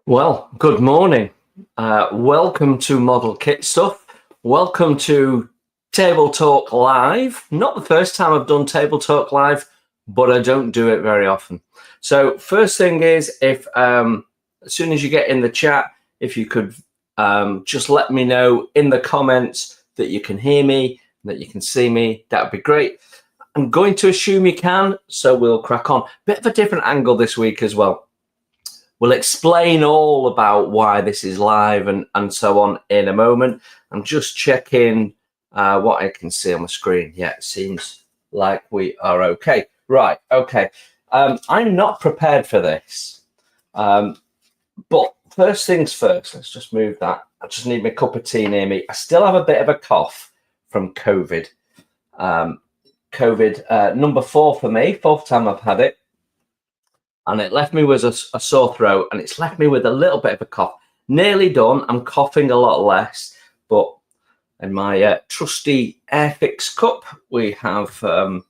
Well, good morning. Welcome to Model Kit Stuff. Welcome to Table Talk Live. Not the first time I've done Table Talk Live, but I don't do it very often. So first thing is, if as soon as you get in the chat, if you could just let me know in the comments that you can hear me, that you can see me, that would be great. I'm going to assume you can, so we'll crack on. Bit of a different angle this week as well. We'll explain all about why this is live and so on in a moment. I'm just checking what I can see on the screen. Yeah, it seems like we are okay. Right, okay. I'm not prepared for this. But first things first, let's just move that. I just need my cup of tea near me. I still have a bit of a cough from COVID. COVID number 4 for me, 4th time I've had it. And it left me with a sore throat, and it's left me with a little bit of a cough. Nearly done. I'm coughing a lot less, but in my trusty Airfix cup, we have a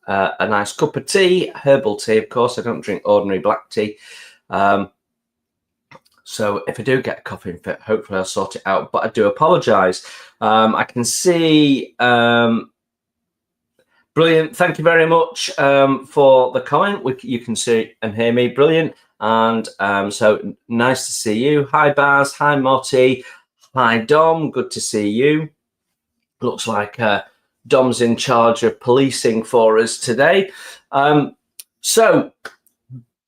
nice cup of tea, herbal tea, of course. I don't drink ordinary black tea. So if I do get a coughing fit, hopefully I'll sort it out, but I do apologise. I can see... Brilliant. Thank you very much for the comment. You can see and hear me. Brilliant. And so nice to see you. Hi, Baz. Hi, Motti. Hi, Dom. Good to see you. Looks like Dom's in charge of policing for us today. So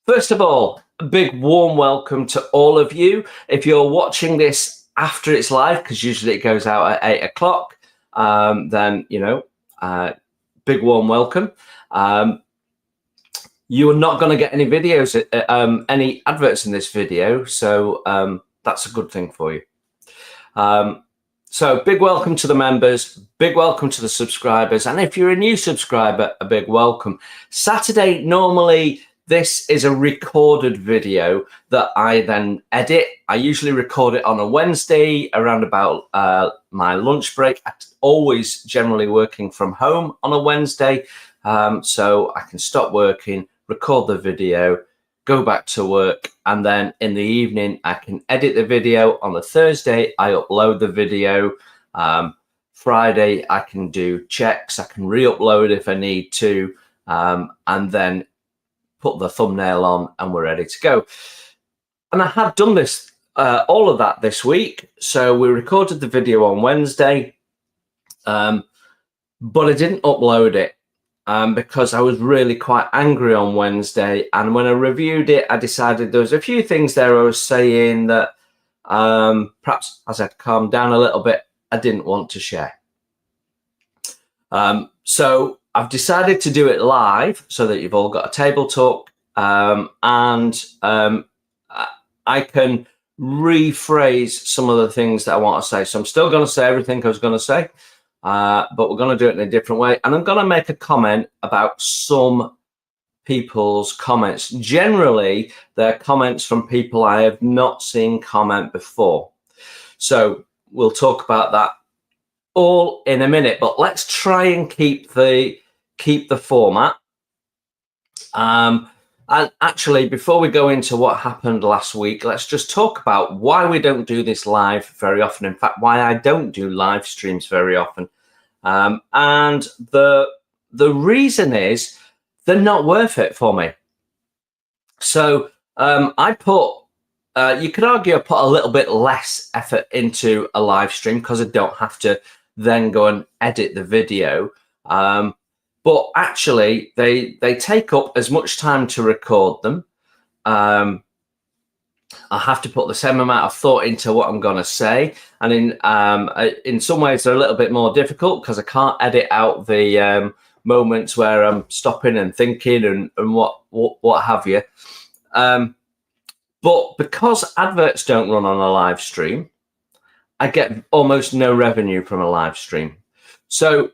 first of all, a big warm welcome to all of you. If you're watching this after it's live, because usually it goes out at 8 o'clock, then, you know, big warm welcome. You are not going to get any videos, any adverts in this video, so that's a good thing for you. So big welcome to the members, big welcome to the subscribers, and if you're a new subscriber, a big welcome. Saturday, normally this is a recorded video that I then edit. I usually record it on a Wednesday around about my lunch break. I'm always generally working from home on a Wednesday, so I can stop working, record the video, go back to work, and then in the evening I can edit the video. On a Thursday I upload the video. Friday I can do checks, I can re-upload if I need to, and then put the thumbnail on and we're ready to go. And I have done this, all of that this week. So we recorded the video on Wednesday, but I didn't upload it because I was really quite angry on Wednesday. And when I reviewed it, I decided there was a few things there I was saying that perhaps as I'd calmed down a little bit, I didn't want to share. So I've decided to do it live so that you've all got a table talk, and I can rephrase some of the things that I want to say. So I'm still going to say everything I was going to say, but we're going to do it in a different way. And I'm going to make a comment about some people's comments. Generally, they're comments from people I have not seen comment before. So we'll talk about that all in a minute, but let's try and keep the format. And actually, before we go into what happened last week, let's just talk about why we don't do this live very often. In fact, why I don't do live streams very often. And the reason is they're not worth it for me. So I put, you could argue I put a little bit less effort into a live stream because I don't have to then go and edit the video. But actually, they take up as much time to record them. I have to put the same amount of thought into what I'm going to say, and in some ways they're a little bit more difficult because I can't edit out the moments where I'm stopping and thinking and what have you. But because adverts don't run on a live stream, I get almost no revenue from a live stream. So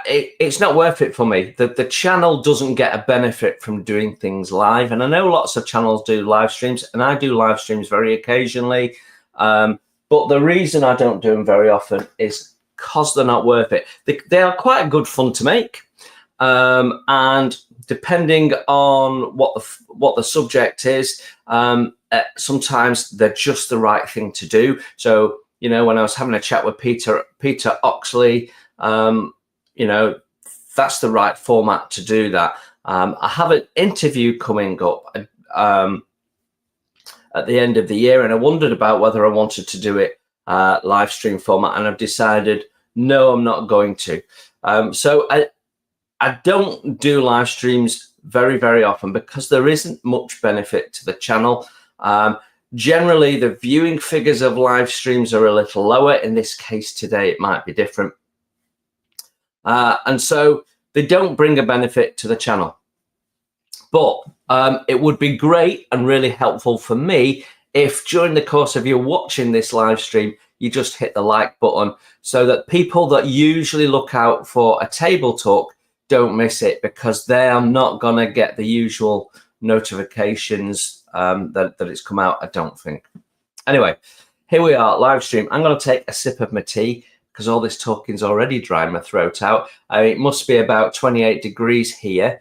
it's not worth it for me. The channel doesn't get a benefit from doing things live. And I know lots of channels do live streams, and I do live streams very occasionally. But the reason I don't do them very often is because they're not worth it. They are quite good fun to make. And depending on what the subject is, sometimes they're just the right thing to do. So, you know, when I was having a chat with Peter Oxley, you know, that's the right format to do that. I have an interview coming up at the end of the year, and I wondered about whether I wanted to do it live stream format, and I've decided no, I'm not going to. So I don't do live streams very, very often because there isn't much benefit to the channel. Generally, the viewing figures of live streams are a little lower. In this case today, it might be different. And so they don't bring a benefit to the channel. But it would be great and really helpful for me if during the course of you watching this live stream, you just hit the like button so that people that usually look out for a table talk don't miss it, because they are not going to get the usual notifications that it's come out, I don't think. Anyway, here we are, live stream. I'm going to take a sip of my tea because all this talking's already drying my throat out. It must be about 28 degrees here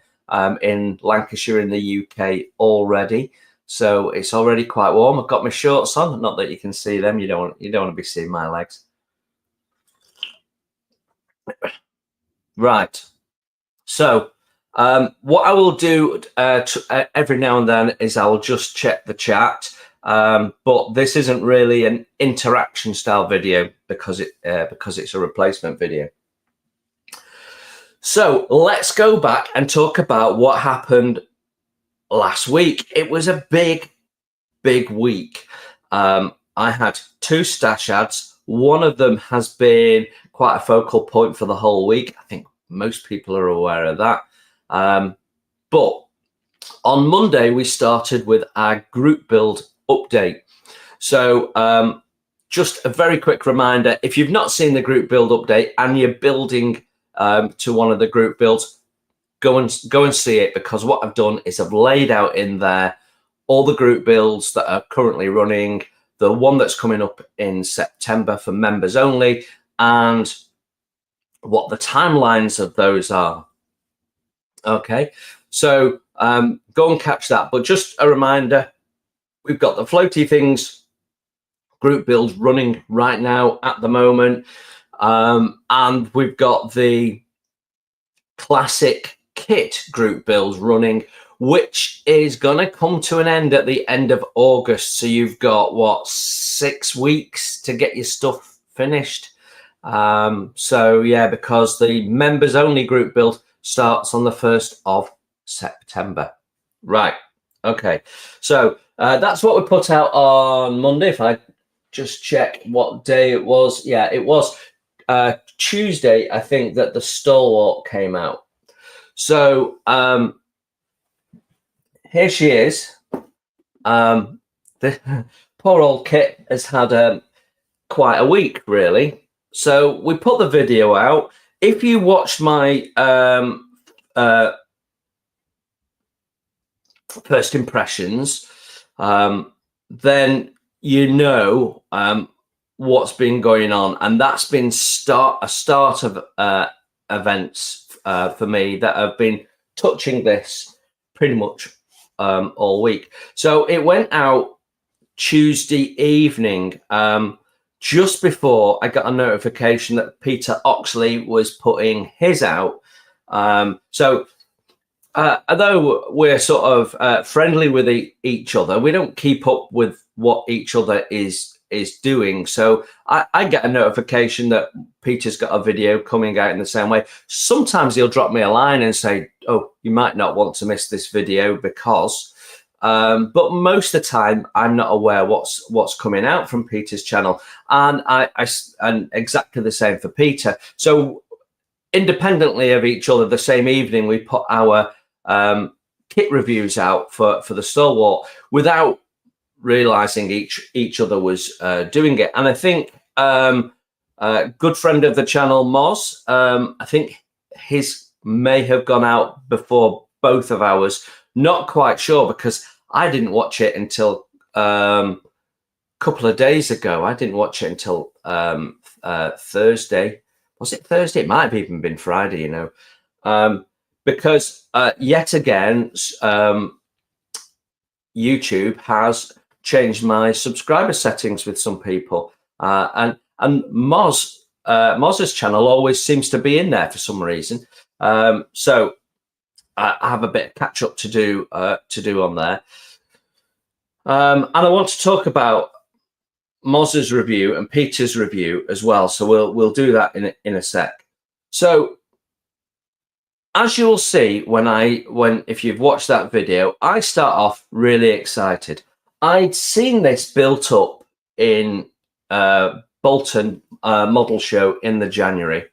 in Lancashire in the UK already. So it's already quite warm. I've got my shorts on, not that you can see them. You don't want to be seeing my legs. Right. So what I will do every now and then is I'll just check the chat. But this isn't really an interaction style video because it's a replacement video. So let's go back and talk about what happened last week. It was a big week. I had 2 stash ads. One of them has been quite a focal point for the whole week. I think most people are aware of that. But on Monday, we started with our group build update. So just a very quick reminder, if you've not seen the group build update and you're building to one of the group builds, go and see it, because what I've done is I've laid out in there all the group builds that are currently running, the one that's coming up in September for members only, and what the timelines of those are. Okay, so go and catch that. But just a reminder, we've got the Floaty Things group build running right now at the moment, and we've got the classic kit group build running, which is going to come to an end at the end of August. So you've got, what, 6 weeks to get your stuff finished. So yeah, because the members only group build starts on the 1st of September. Right. Okay. So that's what we put out on Monday. If I just check what day it was. Yeah, it was Tuesday, I think, that the Stalwart came out. So here she is. The poor old kit has had quite a week, really. So we put the video out. If you watched my first impressions, then you know what's been going on, and that's been a start of events for me that have been touching this pretty much all week. So it went out Tuesday evening, just before I got a notification that Peter Oxley was putting his out. So although we're sort of friendly with each other, we don't keep up with what each other is doing. So I get a notification that Peter's got a video coming out in the same way. Sometimes he'll drop me a line and say, oh, you might not want to miss this video because, but most of the time I'm not aware what's coming out from Peter's channel. And and exactly the same for Peter. So independently of each other, the same evening, we put our kit reviews out for the Stalwart without realizing each other was doing it. And I think a good friend of the channel, Moz, I think his may have gone out before both of ours. Not quite sure, because I didn't watch it until a couple of days ago. I didn't watch it until Thursday. Was it Thursday? It might have even been Friday, you know. because yet again, YouTube has changed my subscriber settings with some people, and Moz's channel always seems to be in there for some reason. So I have a bit of catch up to do on there, and I want to talk about Moz's review and Peter's review as well. So we'll do that in a sec. So as you'll see if you've watched that video, I start off really excited. I'd seen this built up in Bolton model show in the January,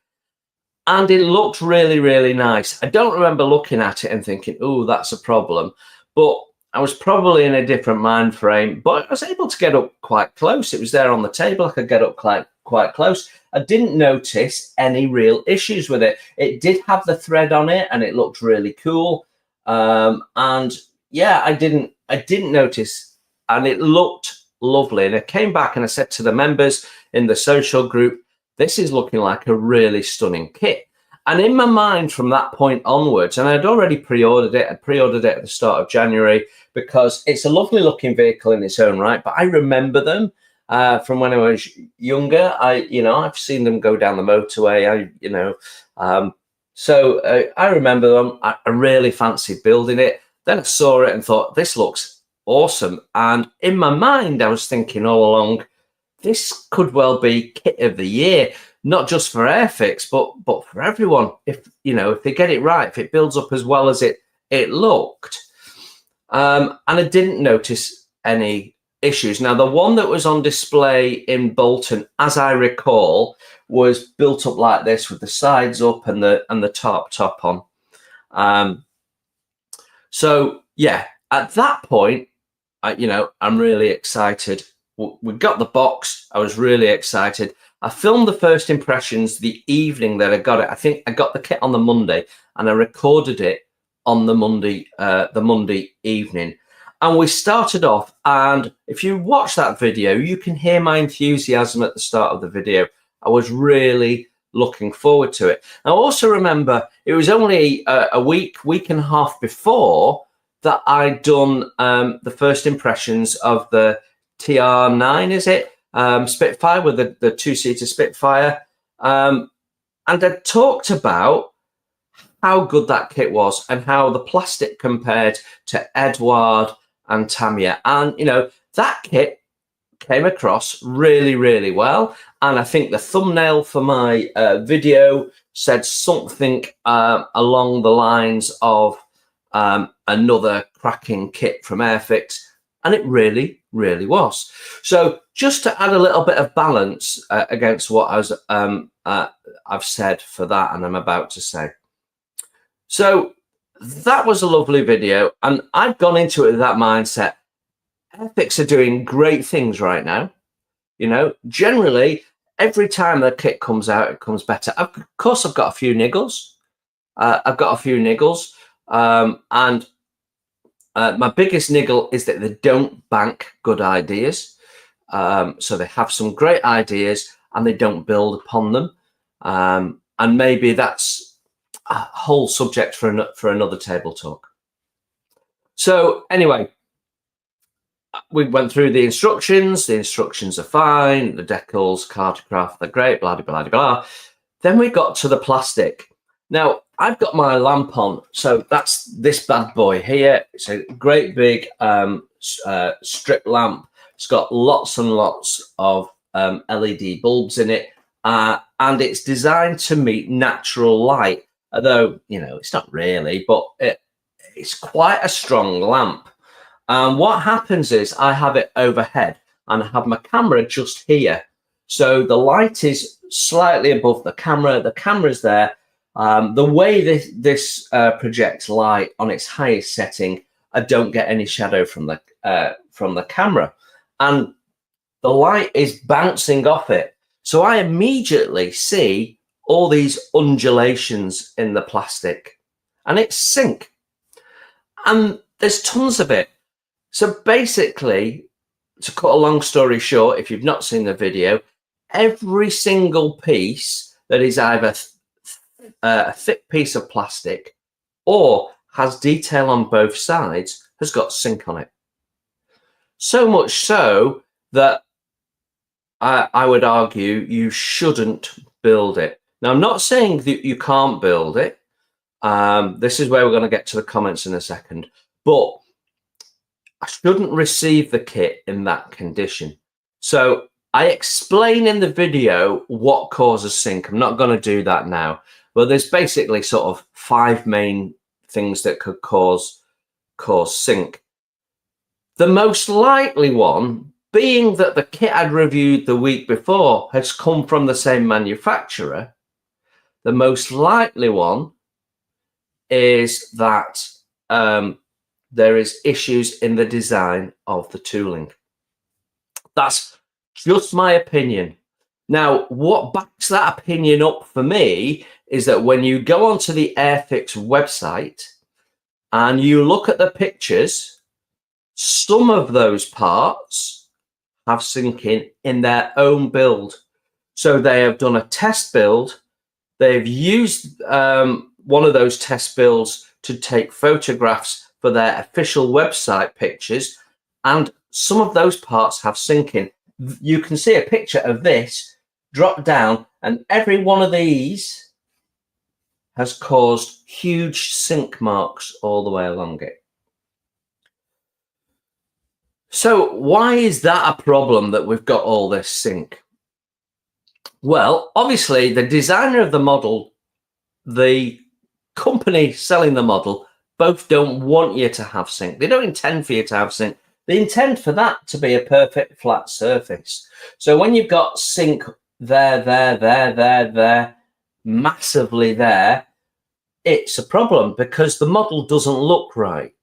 and it looked really, really nice. I don't remember looking at it and thinking, oh, that's a problem, but I was probably in a different mind frame, but I was able to get up quite close. It was there on the table. I could get up quite close. I didn't notice any real issues with it. It did have the thread on it, and it looked really cool. And yeah, I didn't notice, and it looked lovely. And I came back and I said to the members in the social group, this is looking like a really stunning kit. And in my mind from that point onwards, and I'd already pre-ordered it. I pre-ordered it at the start of January because it's a lovely looking vehicle in its own right. But I remember them from when I was younger. I've seen them go down the motorway. So I remember them. I really fancied building it. Then I saw it and thought, this looks awesome. And in my mind, I was thinking all along, this could well be kit of the year. Not just for Airfix, but for everyone. If they get it right, if it builds up as well as it looked, and I didn't notice any issues. Now, the one that was on display in Bolton, as I recall, was built up like this with the sides up and the top on. So yeah, at that point, I'm really excited. We got the box. I was really excited. I filmed the first impressions the evening that I got it. I think I got the kit on the Monday, and I recorded it on the Monday evening. And we started off, and if you watch that video, you can hear my enthusiasm at the start of the video. I was really looking forward to it. I also remember it was only a week and a half before that I'd done the first impressions of the TR9, is it? Spitfire, with the two-seater Spitfire. And I talked about how good that kit was and how the plastic compared to Edward and Tamiya. And, that kit came across really, really well. And I think the thumbnail for my video said something along the lines of another cracking kit from Airfix. And it really, really was. So just to add a little bit of balance against what I've said for that and I'm about to say. So that was a lovely video. And I've gone into it with that mindset. Airfix are doing great things right now. Generally, every time the kit comes out, it comes better. Of course, I've got a few niggles. And my biggest niggle is that they don't bank good ideas. So they have some great ideas and they don't build upon them. And maybe that's a whole subject for another table talk. So anyway, we went through the instructions. The instructions are fine. The decals, cartograph, they're great, blah, blah, blah, blah. Then we got to the plastic. Now, I've got my lamp on, so that's this bad boy here. It's a great big strip lamp. It's got lots and lots of LED bulbs in it, and it's designed to meet natural light, although, it's not really, but it's quite a strong lamp. And what happens is I have it overhead, and I have my camera just here. So the light is slightly above the camera. The camera's there. The way this projects light on its highest setting, I don't get any shadow from the camera, and the light is bouncing off it. So I immediately see all these undulations in the plastic, and it's sync, and there's tons of it. So basically, to cut a long story short, if you've not seen the video, every single piece that is either a thick piece of plastic or has detail on both sides has got sink on it. So much so that I would argue you shouldn't build it. Now, I'm not saying that you can't build it. This is where we're going to get to the comments in a second. But I shouldn't receive the kit in that condition. So I explain in the video what causes sink. I'm not going to do that now. But there's basically sort of 5 main things that could cause sink. The most likely one, being that the kit I'd reviewed the week before has come from the same manufacturer, the most likely one is that there is issues in the design of the tooling. That's just my opinion. Now, what backs that opinion up for me is that when you go onto the Airfix website and you look at the pictures, some of those parts have sinking in their own build. So they have done a test build. They've used one of those test builds to take photographs for their official website pictures, and some of those parts have sinking. You can see a picture of this drop down, and every one of these has caused huge sink marks all the way along it. So why is that a problem that we've got all this sink? Well, obviously the designer of the model, the company selling the model, both don't want you to have sink. They don't intend for you to have sink. They intend for that to be a perfect flat surface. So when you've got sink there, massively there, it's a problem because the model doesn't look right.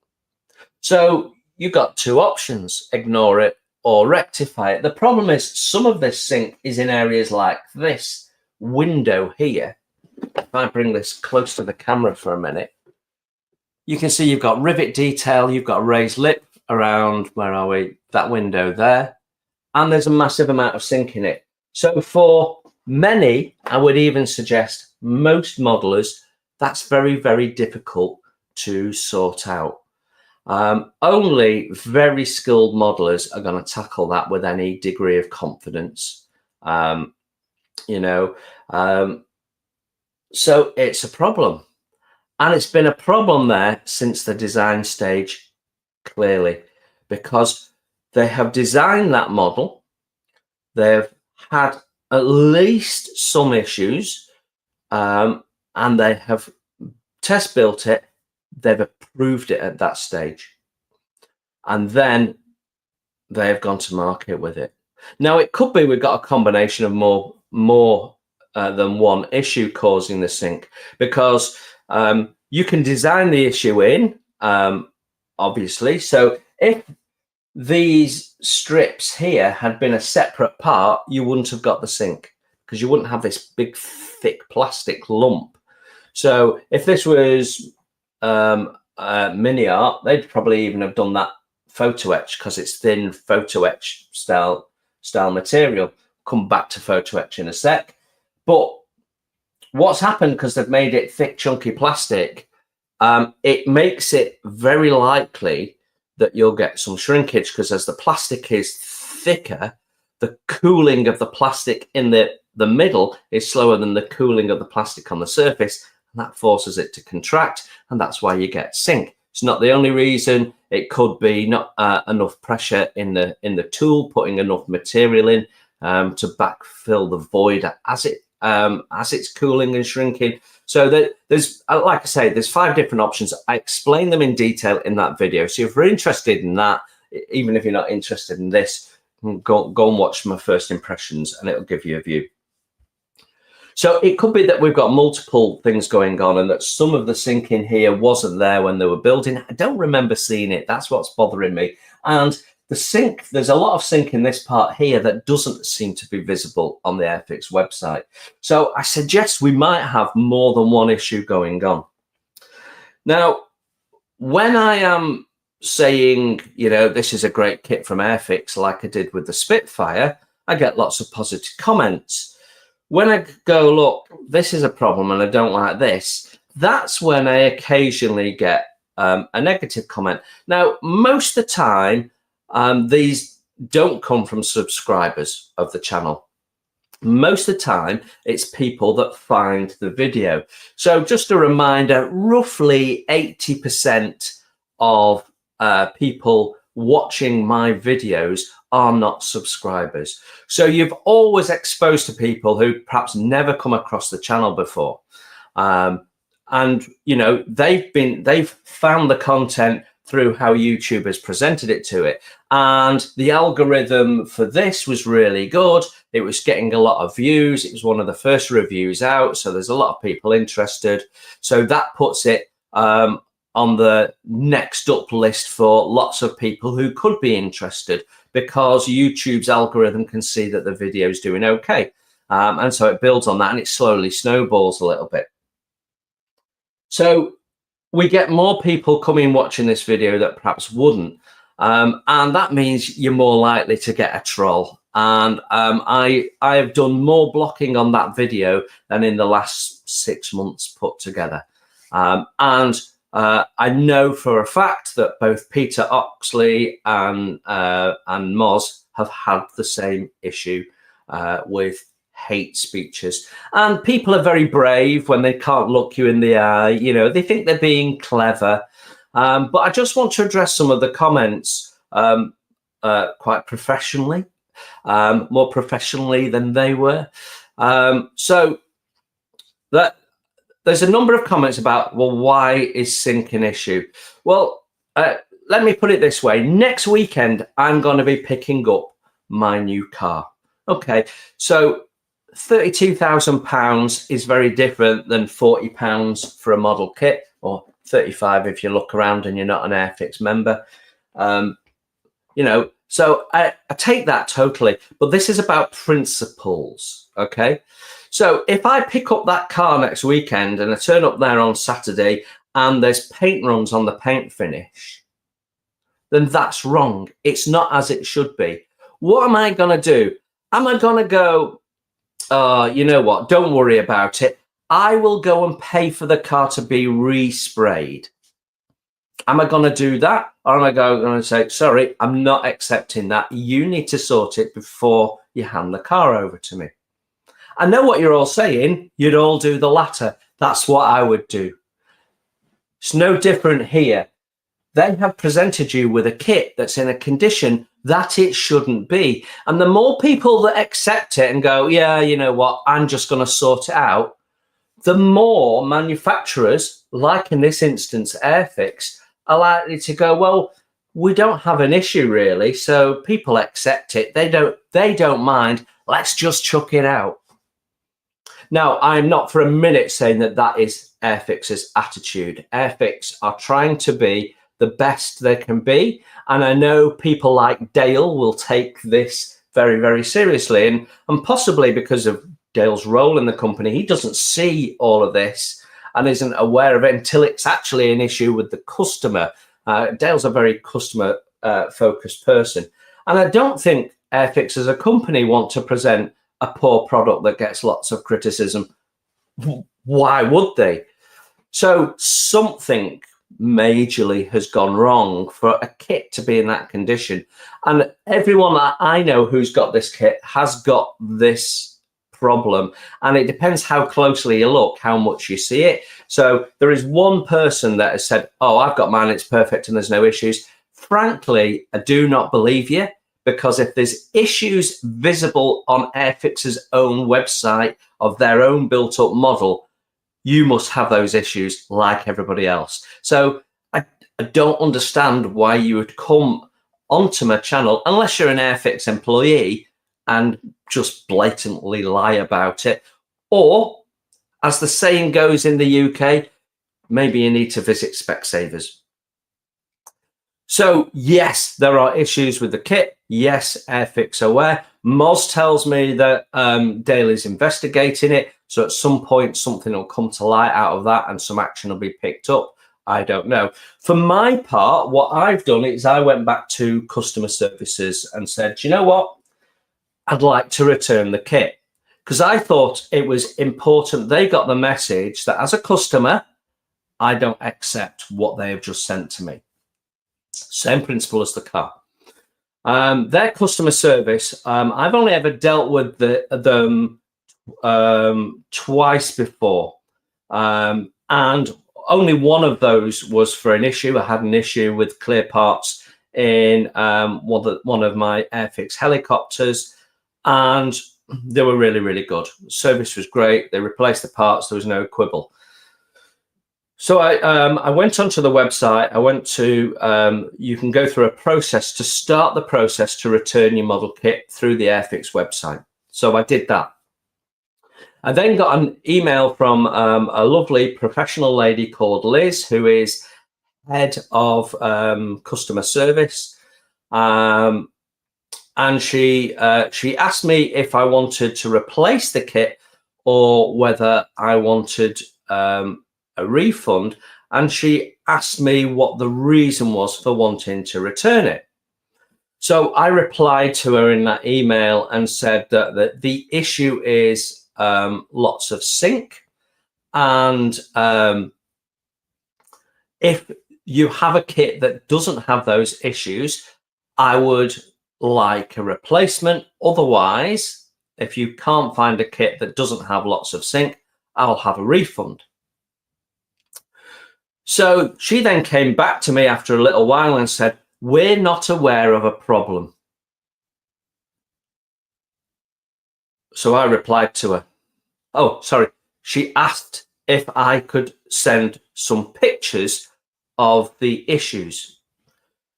So you've got 2 options: ignore it or rectify it. The problem is some of this sink is in areas like this window here. If I bring this close to the camera for a minute, you can see you've got rivet detail, you've got a raised lip around, where are we, that window there, and there's a massive amount of sink in it. So for many, I would even suggest most modelers, that's very, very difficult to sort out. Only very skilled modelers are going to tackle that with any degree of confidence. So it's a problem, and it's been a problem there since the design stage, clearly, because they have designed that model. They've had at least some issues, and they have test built it. They've approved it at that stage, and then they have gone to market with it. Now, it could be we've got a combination of more than one issue causing the sink, because you can design the issue in, obviously. So if these strips here had been a separate part, you wouldn't have got the sink, because you wouldn't have this big thick plastic lump. So if this was mini art, they'd probably even have done that photo etch, because it's thin photo etch style material. Come back to photo etch in a sec. But what's happened, because they've made it thick, chunky plastic, it makes it very likely that you'll get some shrinkage, because as the plastic is thicker, the cooling of the plastic in the middle is slower than the cooling of the plastic on the surface, and that forces it to contract, and that's why you get sink. It's not the only reason. It could be not enough pressure in the tool, putting enough material in to backfill the void as it's cooling and shrinking. So there's, like I say, there's 5 different options. I explain them in detail in that video. So if you're interested in that, even if you're not interested in this, go and watch my first impressions, and it'll give you a view. So it could be that we've got multiple things going on, and that some of the sink in here wasn't there when they were building. I don't remember seeing it. That's what's bothering me. And the sink, there's a lot of sink in this part here that doesn't seem to be visible on the Airfix website. So I suggest we might have more than one issue going on. Now, when I am saying, this is a great kit from Airfix, like I did with the Spitfire, I get lots of positive comments. When I go, look, this is a problem and I don't like this, that's when I occasionally get a negative comment. Now, most of the time, these don't come from subscribers of the channel. Most of the time, it's people that find the video. So just a reminder, roughly 80% of people watching my videos are not subscribers. So you've always exposed to people who perhaps never come across the channel before. And you know, they've found the content through how YouTube has presented it to it. And the algorithm for this was really good. It was getting a lot of views. It was one of the first reviews out. So there's a lot of people interested. So that puts it on the next up list for lots of people who could be interested, because YouTube's algorithm can see that the video is doing okay. And so it builds on that, and it slowly snowballs a little bit. So we get more people coming watching this video that perhaps wouldn't. And that means you're more likely to get a troll. And I have done more blocking on that video than in the last 6 months put together. And I know for a fact that both Peter Oxley and Moz have had the same issue with hate speeches. And people are very brave when they can't look you in the eye. You know, they think they're being clever. But I just want to address some of the comments quite professionally, more professionally than they were. So that there's a number of comments about, well, why is sync an issue? Well, let me put it this way. Next weekend, I'm going to be picking up my new car. Okay, so £32,000 is very different than £40 for a model kit, or 35 if you look around and you're not an Airfix member. You know, so I take that totally, but this is about principles, okay? So if I pick up that car next weekend and I turn up there on Saturday and there's paint runs on the paint finish, then that's wrong. It's not as it should be. What am I going to do? Am I going to go, you know what, don't worry about it. I will go and pay for the car to be resprayed. Am I going to do that? Or am I going to say, sorry, I'm not accepting that. You need to sort it before you hand the car over to me. I know what you're all saying. You'd all do the latter. That's what I would do. It's no different here. They have presented you with a kit that's in a condition that it shouldn't be. And the more people that accept it and go, yeah, you know what, I'm just going to sort it out, the more manufacturers, like in this instance, Airfix, are likely to go, well, we don't have an issue really. So people accept it. They don't mind. Let's just chuck it out. Now, I'm not for a minute saying that that is Airfix's attitude. Airfix are trying to be the best they can be. And I know people like Dale will take this very, very seriously. And possibly because of Dale's role in the company, he doesn't see all of this and isn't aware of it until it's actually an issue with the customer. Dale's a very customer focused person. And I don't think Airfix as a company want to present a poor product that gets lots of criticism. Why would they? So something majorly has gone wrong for a kit to be in that condition. And everyone that I know who's got this kit has got this problem. And it depends how closely you look, how much you see it. So there is one person that has said, oh, I've got mine, it's perfect and there's no issues. Frankly, I do not believe you. Because if there's issues visible on Airfix's own website of their own built-up model, you must have those issues like everybody else. So I don't understand why you would come onto my channel, unless you're an Airfix employee, and just blatantly lie about it. Or, as the saying goes in the UK, maybe you need to visit Specsavers. So yes, there are issues with the kit. Yes, Airfix aware. Moz tells me that Dale is investigating it. So at some point, something will come to light out of that and some action will be picked up. I don't know. For my part, what I've done is I went back to customer services and said, you know what? I'd like to return the kit, because I thought it was important they got the message that as a customer, I don't accept what they have just sent to me. Same principle as the car. Their customer service, I've only ever dealt with them twice before. And only one of those was for an issue. I had an issue with clear parts in one of my Airfix helicopters, and they were really, really good. The service was great. They replaced the parts. There was no quibble. So I went onto the website. I went to, you can go through a process to start the process to return your model kit through the Airfix website. So I did that. I then got an email from a lovely professional lady called Liz, who is head of customer service. And she asked me if I wanted to replace the kit or whether I wanted a refund, and she asked me what the reason was for wanting to return it. So I replied to her in that email and said that the issue is lots of sync, and if you have a kit that doesn't have those issues, I would like a replacement. Otherwise, if you can't find a kit that doesn't have lots of sync, I'll have a refund. So she then came back to me after a little while and said, we're not aware of a problem. So I replied to her, oh, sorry. She asked if I could send some pictures of the issues.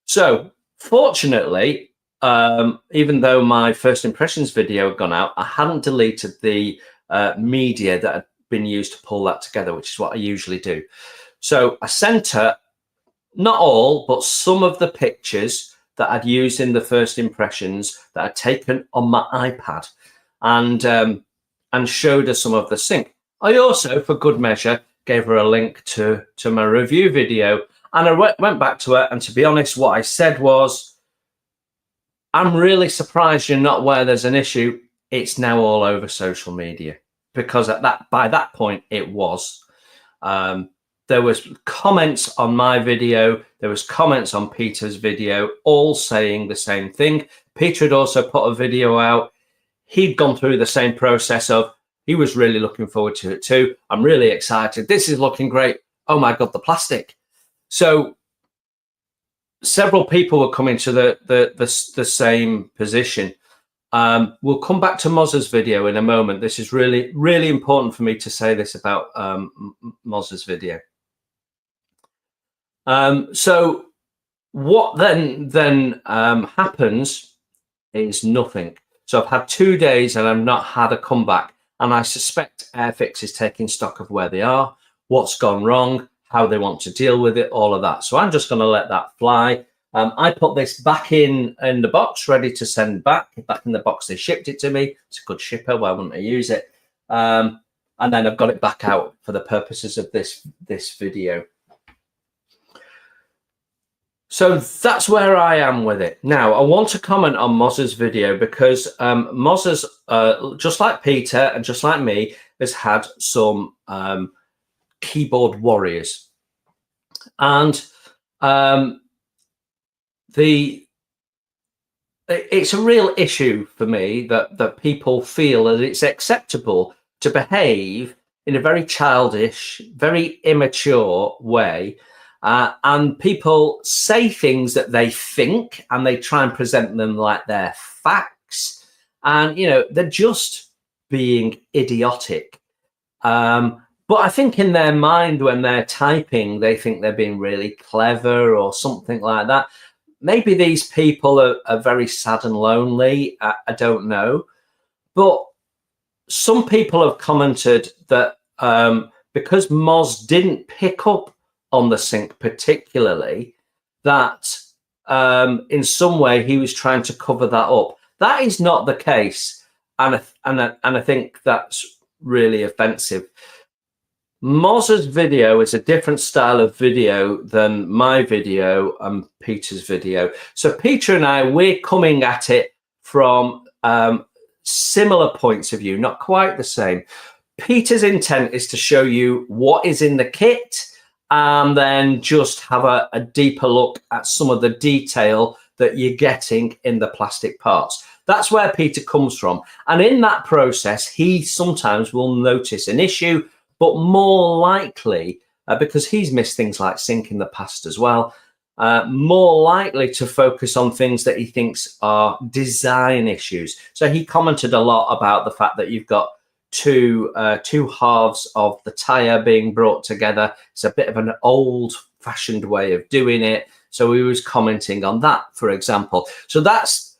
So fortunately, even though my first impressions video had gone out, I hadn't deleted the media that had been used to pull that together, which is what I usually do. So I sent her, not all, but some of the pictures that I'd used in the first impressions that I'd taken on my iPad, and showed her some of the sync. I also, for good measure, gave her a link to my review video, and I went back to her, and to be honest, what I said was, I'm really surprised you're not aware there's an issue. It's now all over social media, because by that point it was. There was comments on my video, there was comments on Peter's video, all saying the same thing. Peter had also put a video out. He'd gone through the same process of, he was really looking forward to it too. I'm really excited. This is looking great. Oh my God, the plastic. So several people were coming to the same position. We'll come back to Moz's video in a moment. This is really, really important for me to say this about Moz's video. So what then happens is nothing. So I've had 2 days and I've not had a comeback, and I suspect Airfix is taking stock of where they are, what's gone wrong, how they want to deal with it, all of that. So I'm just going to let that fly. I put this back in the box, ready to send back in the box. They shipped it to me. It's a good shipper. Why wouldn't I use it? And then I've got it back out for the purposes of this video. So that's where I am with it. Now, I want to comment on Moz's video because Moz's, just like Peter and just like me, has had some keyboard warriors. And it's a real issue for me that people feel that it's acceptable to behave in a very childish, very immature way. And people say things that they think, and they try and present them like they're facts. And, you know, they're just being idiotic. But I think in their mind, when they're typing, they think they're being really clever or something like that. Maybe these people are very sad and lonely. I don't know. But some people have commented that because Moz didn't pick up on the sync particularly, that in some way he was trying to cover that up. That is not the case, and I think that's really offensive. Moz's video is a different style of video than my video and Peter's video. So Peter and I, we're coming at it from similar points of view, not quite the same. Peter's intent is to show you what is in the kit and then just have a deeper look at some of the detail that you're getting in the plastic parts. That's where Peter comes from. And in that process, he sometimes will notice an issue, but more likely, because he's missed things like sync in the past as well, more likely to focus on things that he thinks are design issues. So he commented a lot about the fact that you've got two halves of the tire being brought together. It's a bit of an old-fashioned way of doing it. So he was commenting on that, for example. So that's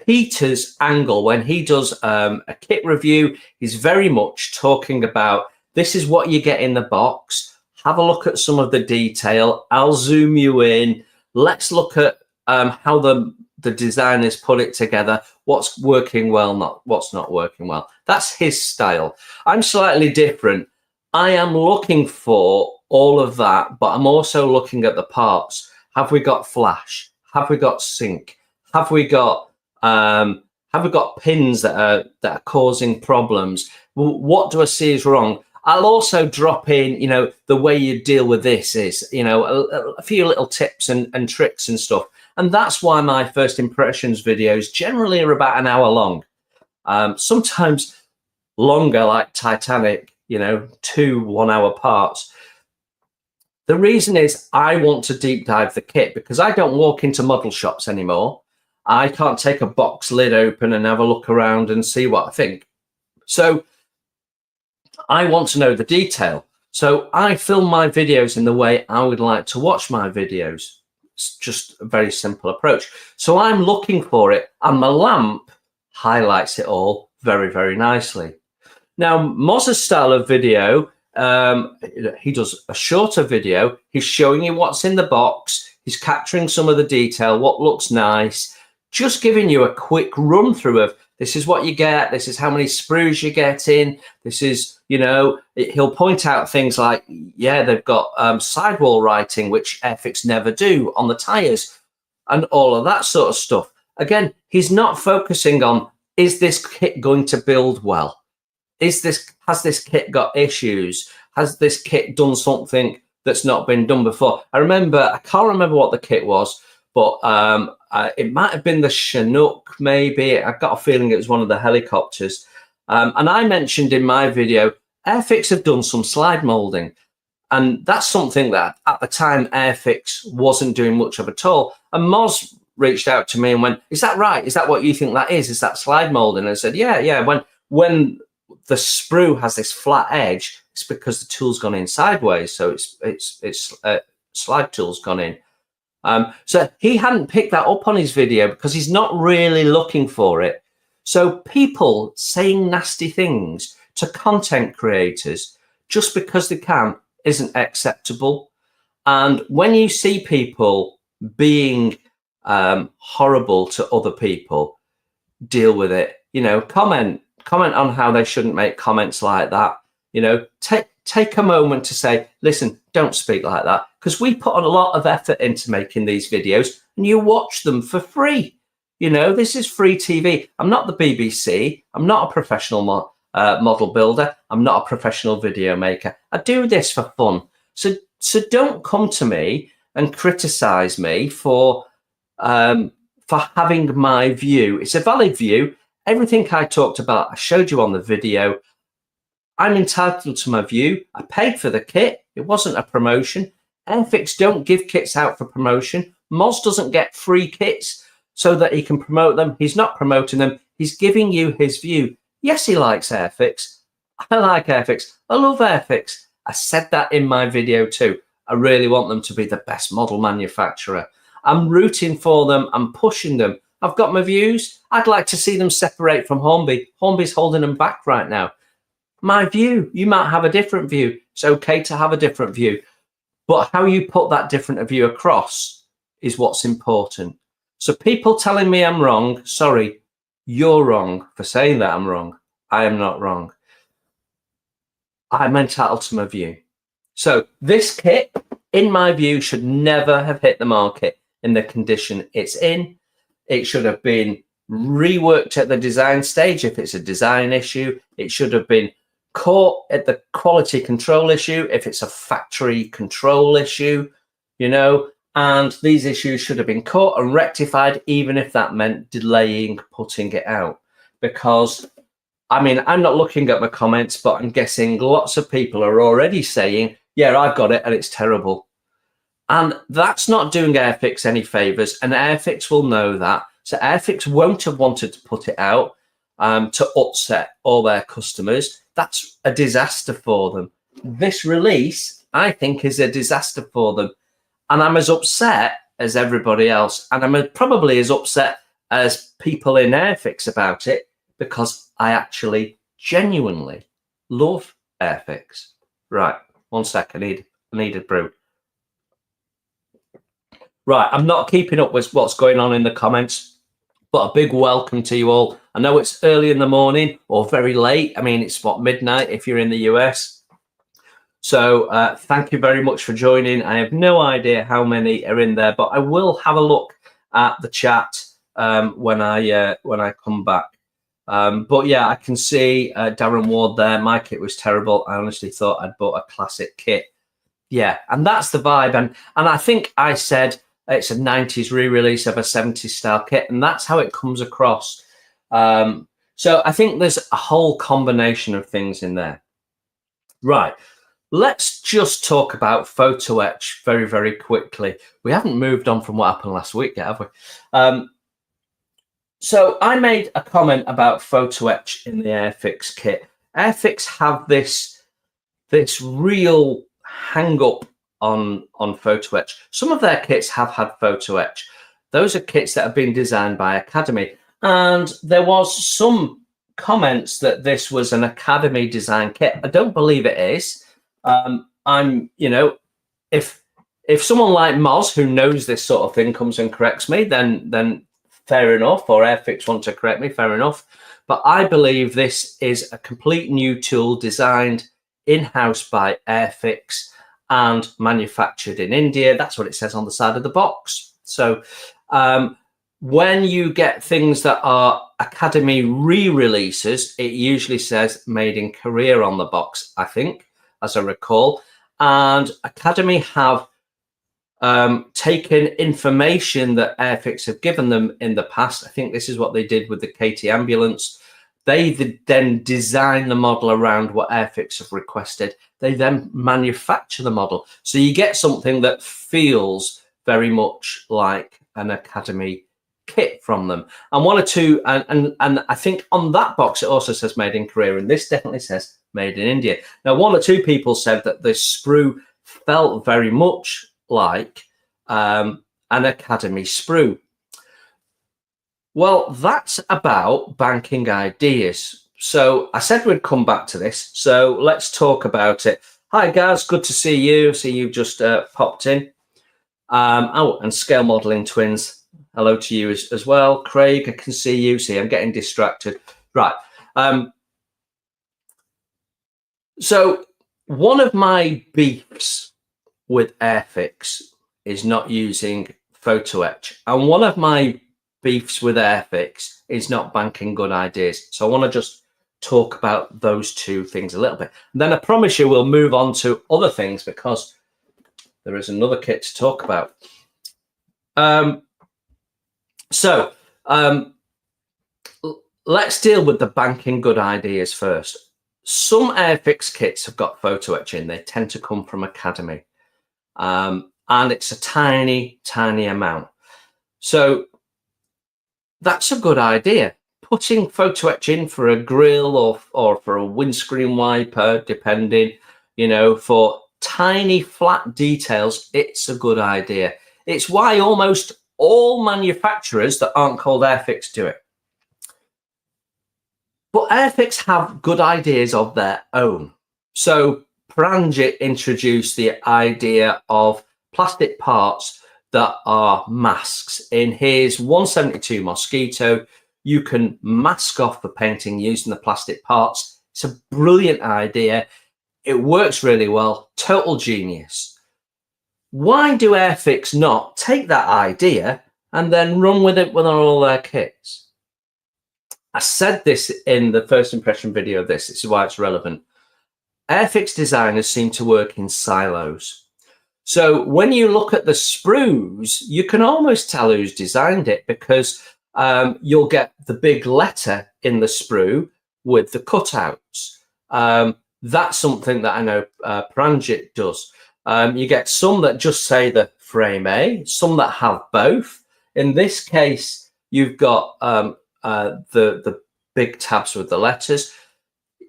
Peter's angle when he does a kit review. He's very much talking about, this is what you get in the box. Have a look at some of the detail. I'll zoom you in. Let's look at how the designers put it together. What's working well, what's not working well. That's his style. I'm slightly different. I am looking for all of that, but I'm also looking at the parts. Have we got flash? Have we got sync? Have we got pins that are causing problems? What do I see is wrong? I'll also drop in, the way you deal with this is, a few little tips and tricks and stuff. And that's why my first impressions videos generally are about an hour long. Sometimes longer, like Titanic, 2 1-hour parts. The reason is I want to deep dive the kit because I don't walk into model shops anymore. I can't take a box lid open and have a look around and see what I think. So I want to know the detail. So I film my videos in the way I would like to watch my videos. It's just a very simple approach. So I'm looking for it, and my lamp highlights it all very, very nicely. Now, Moz's style of video, he does a shorter video. He's showing you what's in the box. He's capturing some of the detail, what looks nice, just giving you a quick run through of this is what you get. This is how many sprues you get in. This is, he'll point out things like, yeah, they've got sidewall writing, which Airfix never do on the tires and all of that sort of stuff. Again, he's not focusing on, is this kit going to build well? Has this kit got issues? Has this kit done something that's not been done before? I can't remember what the kit was, but it might have been the Chinook, maybe. I've got a feeling it was one of the helicopters. And I mentioned in my video, Airfix have done some slide molding. And that's something that at the time Airfix wasn't doing much of at all. And Moz reached out to me and went, is that right? Is that what you think that is? Is that slide molding? And I said, yeah. When the sprue has this flat edge, it's because the tool's gone in sideways. So it's slide tool's gone in. So he hadn't picked that up on his video because he's not really looking for it. So people saying nasty things to content creators just because they can isn't acceptable. And when you see people being horrible to other people, deal with it. Comment on how they shouldn't make comments like that. Take a moment to say, listen, don't speak like that, because we put a lot of effort into making these videos and you watch them for free. This is free TV. I'm not the BBC. I'm not a professional model builder. I'm not a professional video maker. I do this for fun. So don't come to me and criticize me for having my view. It's a valid view. Everything I talked about, I showed you on the video. I'm entitled to my view. I paid for the kit. It wasn't a promotion. Airfix don't give kits out for promotion. Moz doesn't get free kits so that he can promote them. He's not promoting them. He's giving you his view. Yes, he likes Airfix. I like Airfix. I love Airfix. I said that in my video too. I really want them to be the best model manufacturer. I'm rooting for them. I'm pushing them. I've got my views. I'd like to see them separate from Hornby. Hornby's holding them back right now. My view. You might have a different view. It's okay to have a different view. But how you put that different view across is what's important. So people telling me I'm wrong, sorry, you're wrong for saying that I'm wrong. I am not wrong. I'm entitled to my view. So this kit, in my view, should never have hit the market in the condition it's in. It should have been reworked at the design stage if it's a design issue. It should have been caught at the quality control issue, if it's a factory control issue, you know, and these issues should have been caught and rectified, even if that meant delaying putting it out. Because, I mean, I'm not looking at my comments, but I'm guessing lots of people are already saying, yeah, I've got it and it's terrible. And that's not doing Airfix any favors, and Airfix will know that. So Airfix won't have wanted to put it out to upset all their customers. That's a disaster for them. This release, I think, is a disaster for them. And I'm as upset as everybody else. And I'm probably as upset as people in Airfix about it, because I actually genuinely love Airfix. Right, 1 sec, I need a brew. Right, I'm not keeping up with what's going on in the comments, but a big welcome to you all. I know it's early in the morning or very late. I mean, it's what, midnight if you're in the US. So thank you very much for joining. I have no idea how many are in there, but I will have a look at the chat when I come back. But yeah, I can see Darren Ward there. My kit was terrible. I honestly thought I'd bought a classic kit. Yeah, and that's the vibe. And I think I said it's a 90s re-release of a 70s style kit, and that's how it comes across. So I think there's a whole combination of things in there. Right, let's just talk about photo etch very, very quickly. We haven't moved on from what happened last week yet, have we? So I made a comment about photo etch in the Airfix kit. Airfix have this real hang up on photo etch. Some of their kits have had photo etch. Those are kits that have been designed by Academy, and there was some comments that this was an Academy design kit. I don't believe it is. I'm, you know, if someone like Moz, who knows this sort of thing, comes and corrects me, then fair enough, or Airfix want to correct me, fair enough. But I believe this is a complete new tool designed in-house by Airfix and manufactured in India. That's what it says on the side of the box. So when you get things that are Academy re-releases, it usually says made in Korea on the box, I think, as I recall. And Academy have taken information that Airfix have given them in the past. I think this is what they did with the KT ambulance. They then design the model around what Airfix have requested. They then manufacture the model. So you get something that feels very much like an Academy kit from them. And one or two, and I think on that box, it also says made in Korea, and this definitely says made in India. Now, one or two people said that the sprue felt very much like an Academy sprue. Well, that's about banking ideas. So I said we'd come back to this. So let's talk about it. Hi, guys. Good to see you. See you've just popped in. Oh, and Scale Modeling Twins. Hello to you as well. Craig, I can see you. See, I'm getting distracted. Right. So one of my beefs with Airfix is not using photo etch. And one of my beefs with Airfix is not banking good ideas. So I want to just talk about those two things a little bit. And then I promise you we'll move on to other things, because there is another kit to talk about. Let's deal with the banking good ideas first. Some Airfix kits have got photo etch in. They tend to come from Academy. And it's a tiny, tiny amount. So that's a good idea. Putting photo etch in for a grill or for a windscreen wiper, depending, you know, for tiny flat details, it's a good idea. It's why almost all manufacturers that aren't called Airfix do it. But Airfix have good ideas of their own. So Pranjit introduced the idea of plastic parts that are masks. In his 172 Mosquito, you can mask off the painting using the plastic parts. It's a brilliant idea. It works really well. Total genius. Why do Airfix not take that idea and then run with it with all their kits? I said this in the first impression video of this. This is why it's relevant. Airfix designers seem to work in silos. So when you look at the sprues, you can almost tell who's designed it, because you'll get the big letter in the sprue with the cutouts. That's something that I know Pranjit does. You get some that just say the frame A, some that have both. In this case, you've got the big tabs with the letters.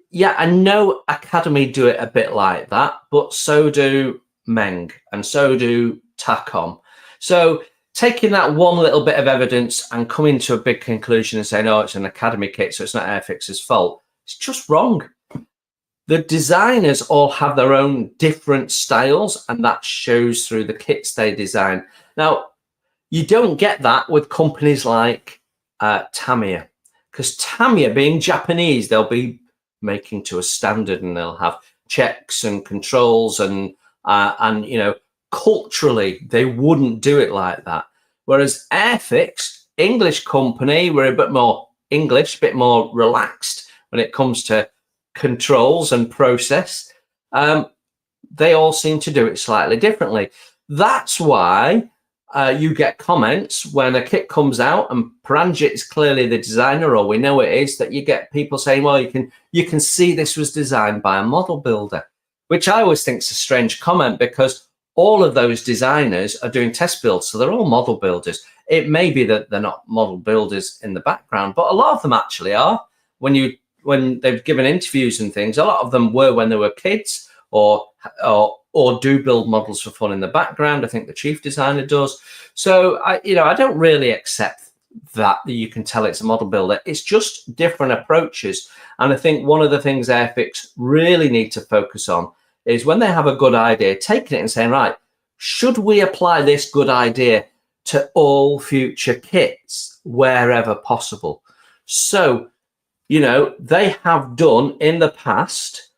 Yeah, I know Academy do it a bit like that, but so do Meng and so do Tacom. So taking that one little bit of evidence and coming to a big conclusion and saying, oh, it's an Academy kit, so it's not Airfix's fault, it's just wrong. The designers all have their own different styles, and that shows through the kits they design. Now, you don't get that with companies like Tamiya, because Tamiya, being Japanese, they'll be making to a standard, and they'll have checks and controls, and you know, culturally they wouldn't do it like that. Whereas Airfix, English company, we're a bit more English, a bit more relaxed when it comes to controls and process. They all seem to do it slightly differently. That's why you get comments when a kit comes out and Pranjit is clearly the designer, or we know it is, that you get people saying, well, you can see this was designed by a model builder, which I always think is a strange comment, because all of those designers are doing test builds, so they're all model builders. It may be that they're not model builders in the background, but a lot of them actually are. When they've given interviews and things, a lot of them were when they were kids, or do build models for fun in the background. I think the chief designer does. So I don't really accept that you can tell it's a model builder. It's just different approaches. And I think one of the things Airfix really need to focus on is when they have a good idea, taking it and saying, right, should we apply this good idea to all future kits wherever possible? So, they have done in the past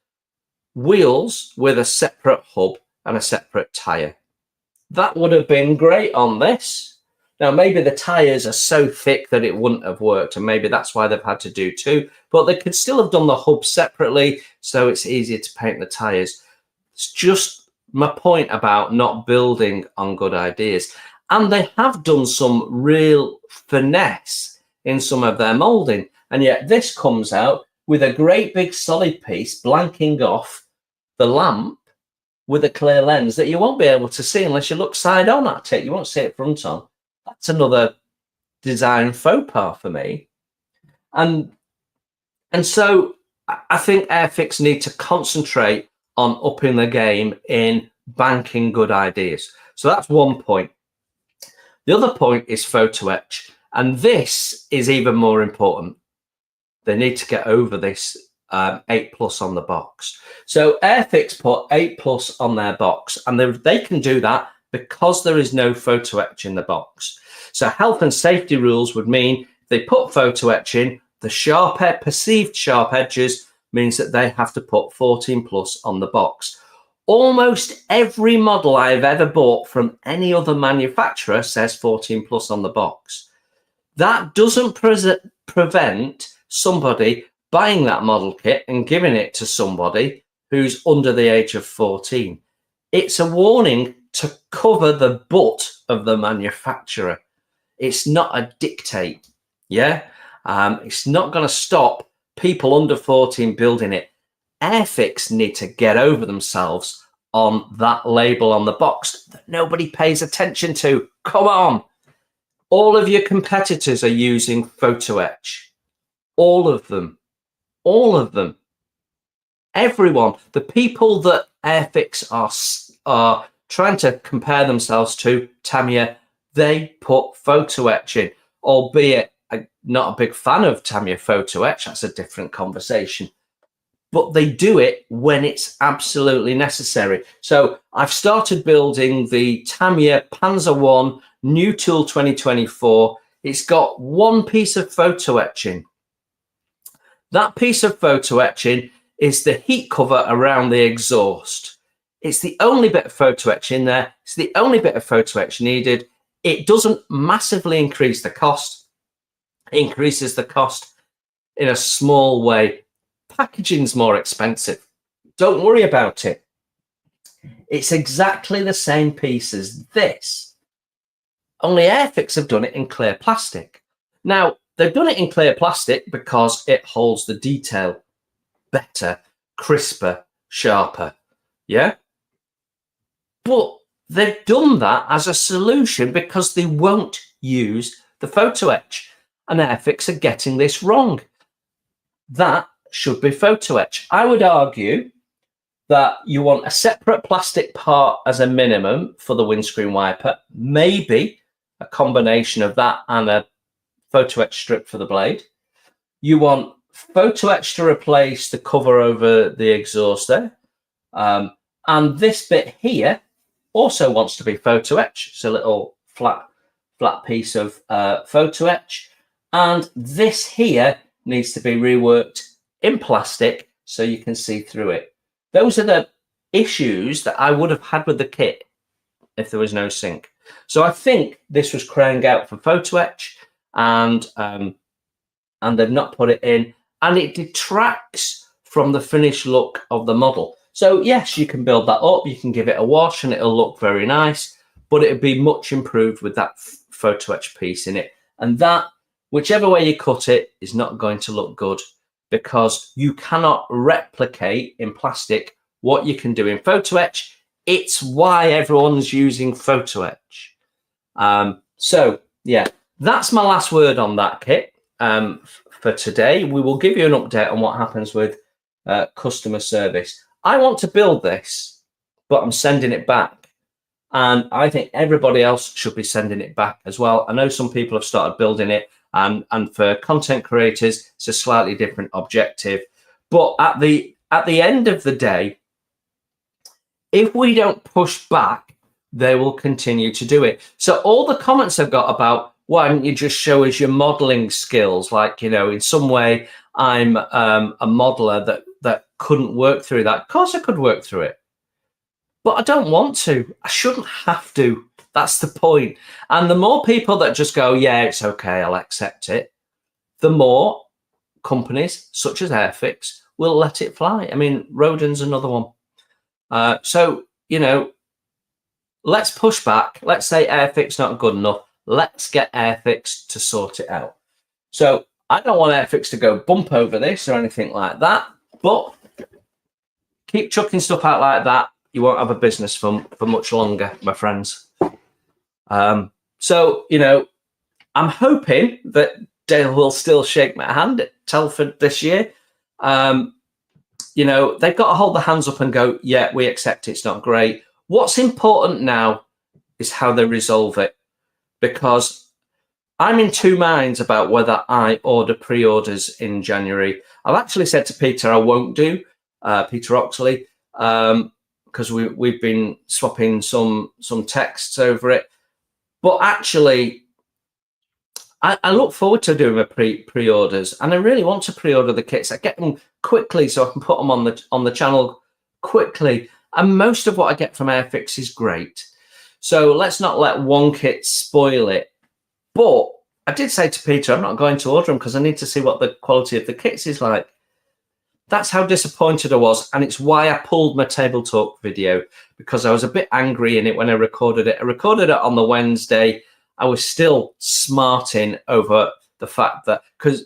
wheels with a separate hub and a separate tire. That would have been great on this. Now, maybe the tires are so thick that it wouldn't have worked, and maybe that's why they've had to do two, but they could still have done the hub separately, so it's easier to paint the tires. It's just my point about not building on good ideas. And they have done some real finesse in some of their molding, and yet this comes out with a great big solid piece blanking off the lamp with a clear lens that you won't be able to see unless you look side on at it. You won't see it front on. That's another design faux pas for me. And so I think Airfix need to concentrate on upping the game in banking good ideas. So that's one point. The other point is photo etch. And this is even more important. They need to get over this 8+ on the box. So Airfix put 8+ on their box, and they can do that because there is no photo etch in the box. So health and safety rules would mean if they put photo etch in, the perceived sharp edges means that they have to put 14+ on the box. Almost every model I've ever bought from any other manufacturer says 14+ on the box. That doesn't prevent somebody buying that model kit and giving it to somebody who's under the age of 14. It's a warning to cover the butt of the manufacturer. It's not a dictate. Yeah, it's not going to stop people under 14 building it. Airfix need to get over themselves on that label on the box that nobody pays attention to. Come on. All of your competitors are using photo etch. All of them. All of them. Everyone. The people that Airfix are trying to compare themselves to, Tamiya, they put photo etch in, albeit I'm not a big fan of Tamiya photo etch. That's a different conversation. But they do it when it's absolutely necessary. So I've started building the Tamiya Panzer 1 New Tool 2024. It's got one piece of photo etching. That piece of photo etching is the heat cover around the exhaust. It's the only bit of photo etch in there. It's the only bit of photo etch needed. It doesn't massively increase the cost. It increases the cost in a small way. Packaging's more expensive. Don't worry about it. It's exactly the same piece as this. Only Airfix have done it in clear plastic. Now, they've done it in clear plastic because it holds the detail better, crisper, sharper. Yeah? But they've done that as a solution because they won't use the photo etch. And Airfix are getting this wrong. That should be photo etch. I would argue that you want a separate plastic part as a minimum for the windscreen wiper, maybe a combination of that and a photo etch strip for the blade. You want photo etch to replace the cover over the exhaust there. And this bit here also wants to be photo etch. It's a little flat piece of photo etch. And this here needs to be reworked in plastic so you can see through it. Those are the issues that I would have had with the kit if there was no sync. So I think this was crying out for photo etch, and they've not put it in, and it detracts from the finished look of the model. So yes, you can build that up, you can give it a wash and it'll look very nice, but it'd be much improved with that photo etch piece in it. And that, whichever way you cut it, is not going to look good, because you cannot replicate in plastic what you can do in photo etch. It's why everyone's using photo etch. So yeah, that's my last word on that kit for today. We will give you an update on what happens with customer service. I want to build this, but I'm sending it back. And I think everybody else should be sending it back as well. I know some people have started building it, and for content creators, it's a slightly different objective. But at the end of the day, if we don't push back, they will continue to do it. So all the comments I've got about, why don't you just show us your modeling skills? Like, you know, in some way, I'm a modeler that couldn't work through that. Of course I could work through it, but I don't want to. I shouldn't have to. That's the point. And the more people that just go, yeah, it's okay, I'll accept it, the more companies such as Airfix will let it fly. I mean, Rodin's another one. So, you know, let's push back. Let's say Airfix not good enough. Let's get Airfix to sort it out. So I don't want Airfix to go bump over this or anything like that, but keep chucking stuff out like that. You won't have a business for much longer, my friends. So, you know, I'm hoping that Dale will still shake my hand at Telford this year. You know, they've got to hold their hands up and go, yeah, we accept it's not great. What's important now is how they resolve it, because I'm in two minds about whether I order pre-orders in January. I've actually said to Peter I won't do, Peter Oxley, because we've been swapping some texts over it. But actually, I look forward to doing my pre-orders, and I really want to pre-order the kits. I get them quickly so I can put them on the channel quickly. And most of what I get from Airfix is great. So let's not let one kit spoil it. But I did say to Peter, I'm not going to order them because I need to see what the quality of the kits is like. That's how disappointed I was. And it's why I pulled my Table Talk video, because I was a bit angry in it when I recorded it. I recorded it on the Wednesday. I was still smarting over the fact that, because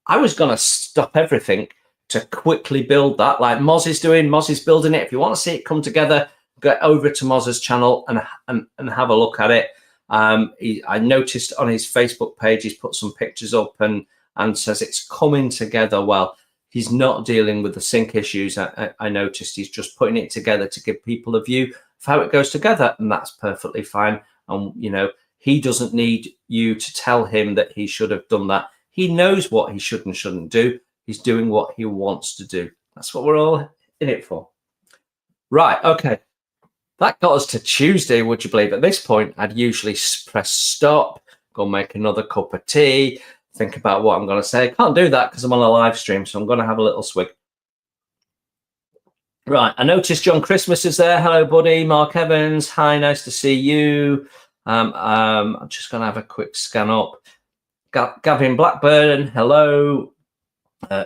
I was going to stop everything to quickly build that, like Moz is doing. Moz is building it. If you want to see it come together, get over to Moz's channel and have a look at it. I noticed on his Facebook page, he's put some pictures up and says it's coming together well. He's not dealing with the sync issues. I noticed he's just putting it together to give people a view of how it goes together, and that's perfectly fine. And, you know, he doesn't need you to tell him that he should have done that. He knows what he should and shouldn't do. He's doing what he wants to do. That's what we're all in it for. Right, okay. That got us to Tuesday, would you believe? At this point, I'd usually press stop, go make another cup of tea, think about what I'm going to say. I can't do that because I'm on a live stream, so I'm going to have a little swig. Right, I noticed John Christmas is there. Hello, buddy. Mark Evans. Hi, nice to see you. I'm just going to have a quick scan up. Gavin Blackburn, hello.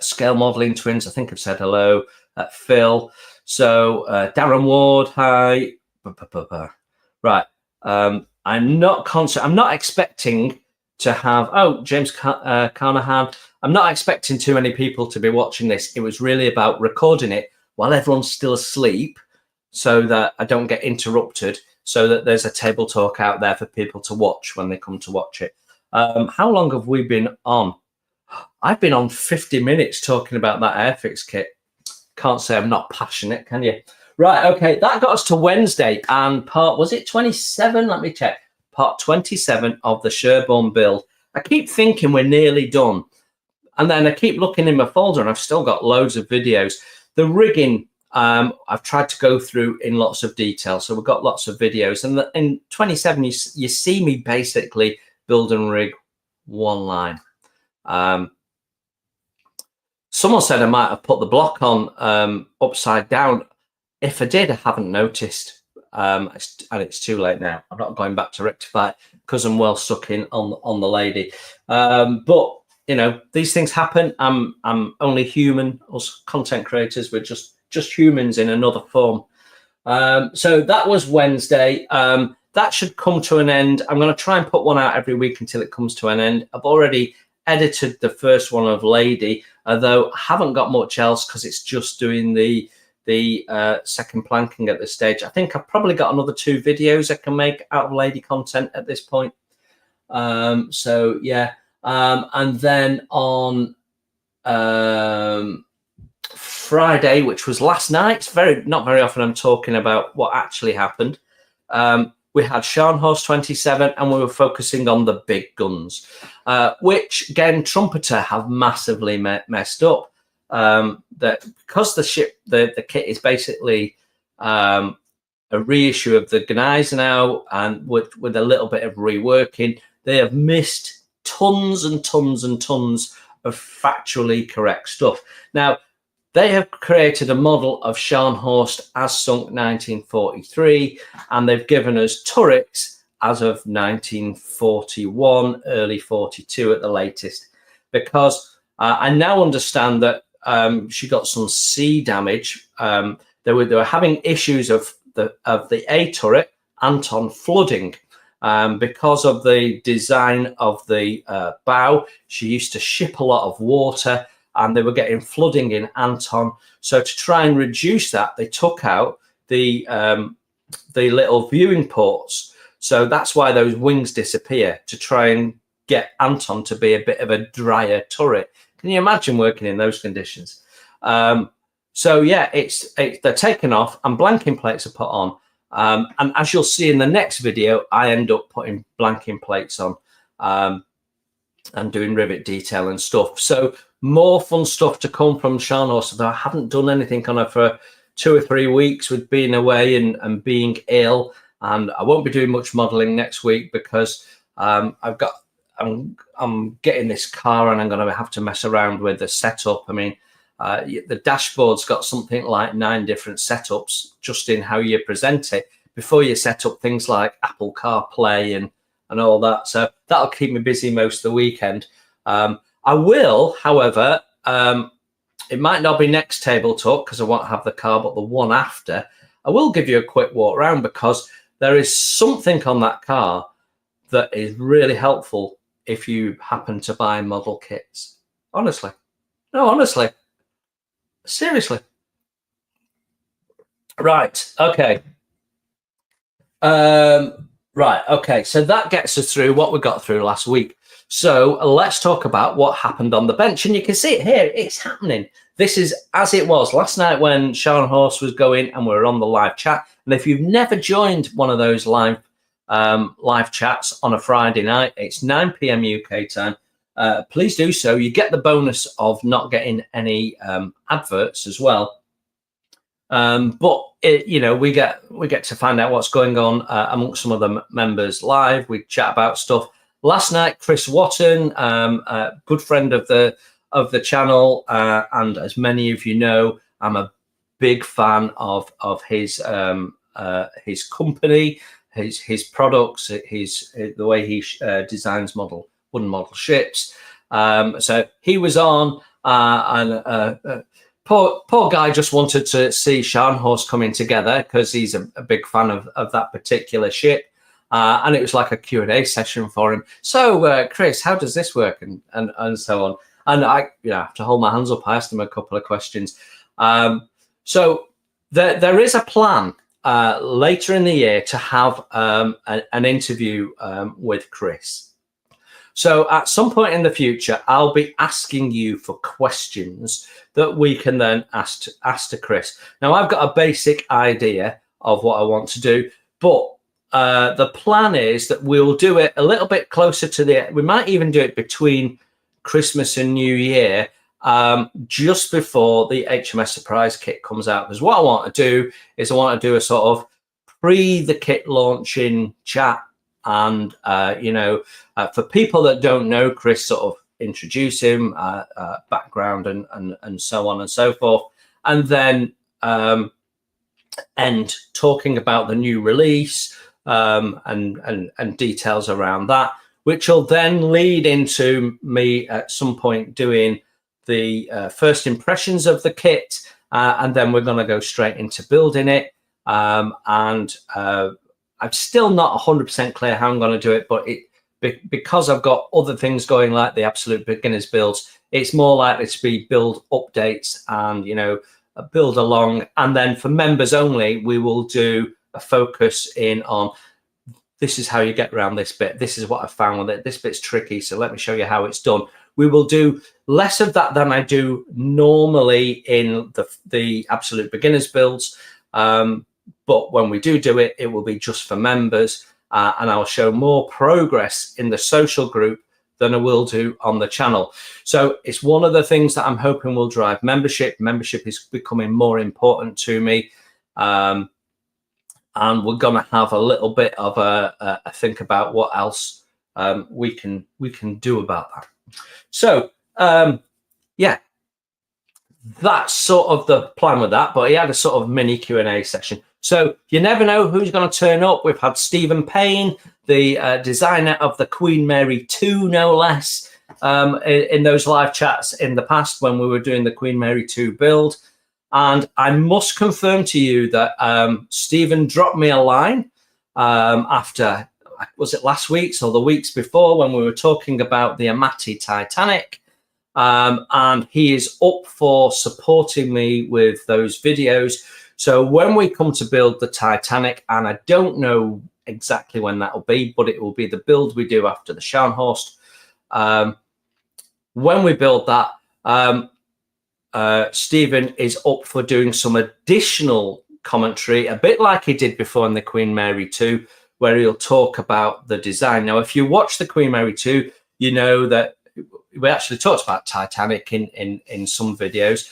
Scale Modeling Twins, I think I've said hello. Phil. So Darren Ward, hi. Right. I'm not expecting to have, James Carnahan, I'm not expecting too many people to be watching this. It was really about recording it while everyone's still asleep so that I don't get interrupted, so that there's a table talk out there for people to watch when they come to watch it. How long have we been on? I've been on 50 minutes talking about that Airfix kit. Can't say I'm not passionate, can you? Right, okay, that got us to Wednesday, and was it 27? Let me check. Part 27 of the Sherborne build. I keep thinking we're nearly done, and then I keep looking in my folder, and I've still got loads of videos. The rigging, I've tried to go through in lots of detail, so we've got lots of videos. And in 27, you see me basically build and rig one line. Someone said I might have put the block on upside down. If I did, I haven't noticed, and it's too late now. I'm not going back to rectify it because I'm well stuck in on the lady. But you know, these things happen. I'm only human. Us content creators, we're just humans in another form. So that was Wednesday. That should come to an end. I'm going to try and put one out every week until it comes to an end. I've already edited the first one of Lady, although I haven't got much else because it's just doing the second planking at this stage. I think I've probably got another 2 videos I can make out of Lady content at this point. So yeah, and then on Friday, which was last night, not very often I'm talking about what actually happened. We had Scharnhorst 27, and we were focusing on the big guns, which again Trumpeter have massively messed up. That because the kit is basically a reissue of the Gneiss now, and with a little bit of reworking, they have missed tons and tons and tons of factually correct stuff. Now, they have created a model of Scharnhorst as sunk 1943, and they've given us turrets as of 1941, early 42 at the latest, because I now understand that she got some sea damage. They were having issues of the A turret, Anton, flooding. Because of the design of the bow, she used to ship a lot of water, and they were getting flooding in Anton. So to try and reduce that, they took out the little viewing ports. So that's why those wings disappear, to try and get Anton to be a bit of a drier turret. Can you imagine working in those conditions? So yeah, they're taken off and blanking plates are put on. And as you'll see in the next video, I end up putting blanking plates on and doing rivet detail and stuff. So more fun stuff to come from Scharnhorst. Though I haven't done anything on her for 2 or 3 weeks with being away and being ill. And I won't be doing much modeling next week because I'm getting this car and I'm going to have to mess around with the setup. I mean, the dashboard's got something like 9 different setups just in how you present it before you set up things like Apple CarPlay and all that. So that'll keep me busy most of the weekend. I will, however, it might not be next table talk because I won't have the car, but the one after, I will give you a quick walk around because there is something on that car that is really helpful if you happen to buy model kits. Honestly. No, honestly. Seriously. Right. Okay. Right. Okay. So that gets us through what we got through last week. So let's talk about what happened on the bench. And you can see it here. It's happening. This is as it was last night when Scharnhorst was going and we were on the live chat. And if you've never joined one of those live chats on a Friday night, it's 9 p.m. UK time. Please do so. You get the bonus of not getting any adverts as well. But we get to find out what's going on amongst some of the members live. We chat about stuff. Last night, Chris Watton, a good friend of the channel, and as many of you know, I'm a big fan of his company, his products, the way he designs wooden model ships. So he was on, and poor guy just wanted to see Scharnhorst coming together because he's a big fan of that particular ship. And it was like a Q&A session for him. So, Chris, how does this work? And so on. And I have to hold my hands up. I asked him a couple of questions. So there is a plan later in the year to have an interview with Chris. So at some point in the future, I'll be asking you for questions that we can then ask to Chris. Now, I've got a basic idea of what I want to do, but the plan is that we'll do it a little bit closer to we might even do it between Christmas and New Year, just before the HMS Surprise kit comes out. Because what I want to do is I want to do a sort of the kit launching chat. And, for people that don't know Chris, sort of introduce him, background and so on and so forth. And then end talking about the new release and details around that, which will then lead into me at some point doing the first impressions of the kit. And then we're going to go straight into building it. I'm still not 100% clear how I'm going to do it, but because I've got other things going like the absolute beginners builds, it's more likely to be build updates and, build along. And then for members only, we will do a focus in on this is how you get around this bit. This is what I found with it. This bit's tricky, so let me show you how it's done. We will do less of that than I do normally in the absolute beginners builds. But when we do it, it will be just for members, and I'll show more progress in the social group than I will do on the channel. So it's one of the things that I'm hoping will drive membership. Membership is becoming more important to me. And we're going to have a little bit of a think about what else we can do about that. So, yeah, that's sort of the plan with that. But he had a sort of mini Q&A session. So you never know who's going to turn up. We've had Stephen Payne, the designer of the Queen Mary 2, no less, in those live chats in the past when we were doing the Queen Mary 2 build. And I must confirm to you that Stephen dropped me a line after, was it last week's or the weeks before, when we were talking about the Amati Titanic. And he is up for supporting me with those videos. So when we come to build the Titanic, and I don't know exactly when that will be, but it will be the build we do after the Scharnhorst. When we build that, Stephen is up for doing some additional commentary, a bit like he did before in the Queen Mary 2, where he'll talk about the design. Now, if you watch the Queen Mary 2, you know that we actually talked about Titanic in some videos.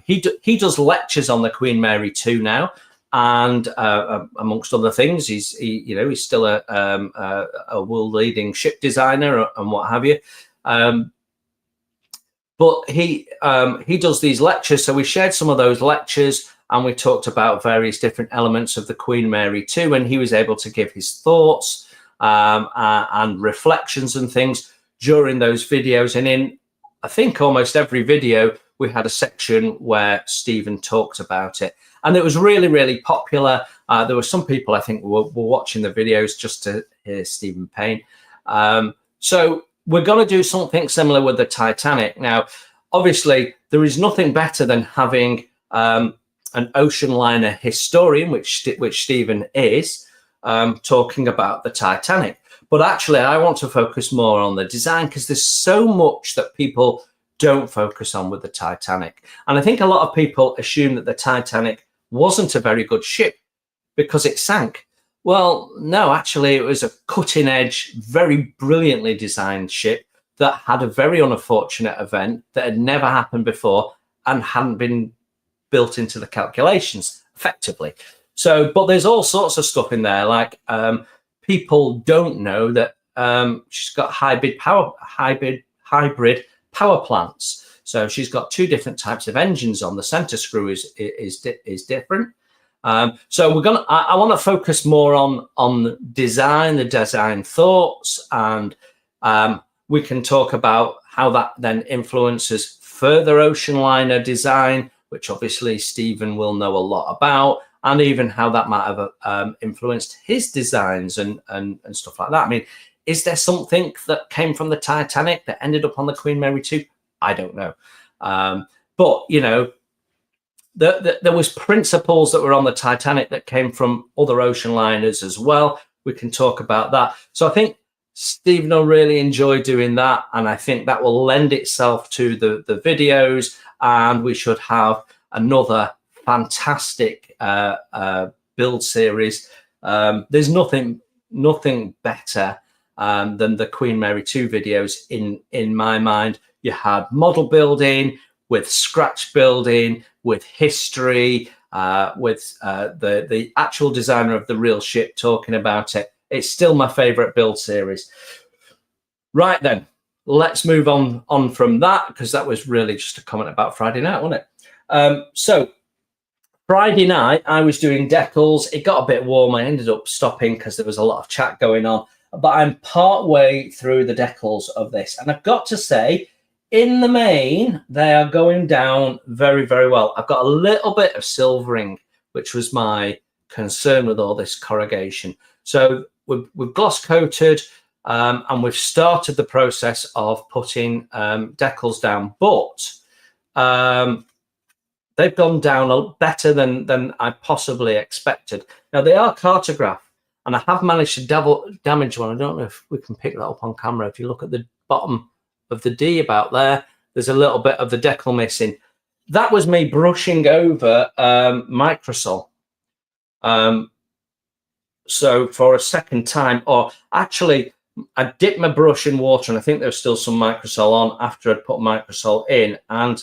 He does lectures on the Queen Mary 2 now, and amongst other things, he's still a world leading ship designer and what have you. But he does these lectures, so we shared some of those lectures, and we talked about various different elements of the Queen Mary 2, and he was able to give his thoughts and reflections and things during those videos. And in, I think, almost every video, we had a section where Stephen talked about it. And it was really, really popular. There were some people, I think, were watching the videos just to hear Stephen Payne. So we're going to do something similar with the Titanic. Now, obviously, there is nothing better than having an ocean liner historian, which Stephen is, talking about the Titanic. But actually, I want to focus more on the design, because there's so much that people don't focus on with the Titanic. And I think a lot of people assume that the Titanic wasn't a very good ship because it sank. Well, no, actually, it was a cutting edge, very brilliantly designed ship that had a very unfortunate event that had never happened before and hadn't been built into the calculations effectively. So, but there's all sorts of stuff in there, like people don't know that she's got hybrid power plants. So she's got two different types of engines on. The center screw is different. So I want to focus more on design, the design thoughts, and we can talk about how that then influences further ocean liner design which obviously Stephen will know a lot about, and even how that might have influenced his designs and stuff like that. I mean, is there something that came from the Titanic that ended up on the Queen Mary 2? I don't know. But, you know, there was principles that were on the Titanic that came from other ocean liners as well. We can talk about that. So I think Stephen will really enjoy doing that, and I think that will lend itself to the videos, and we should have another fantastic build series. There's nothing better than the Queen Mary 2 videos in my mind. You had model building with scratch building, with history, with the actual designer of the real ship talking about it. It's still my favorite build series. Right then, let's move on from that, because that was really just a comment about Friday night, wasn't it? So Friday night, I was doing decals. It got a bit warm. I ended up stopping because there was a lot of chat going on. But I'm part way through the decals of this. And I've got to say, in the main, they are going down very, very well. I've got a little bit of silvering, which was my concern with all this corrugation. So we've gloss coated, and we've started the process of putting decals down. But they've gone down a lot better than I possibly expected. Now, they are cartograph, and I have managed to damage one. I don't know if we can pick that up on camera. If you look at the bottom of the D about there, there's a little bit of the decal missing. That was me brushing over microsol. So for a second time, or actually, I dipped my brush in water, and I think there's still some microsol on after I'd put microsol in, and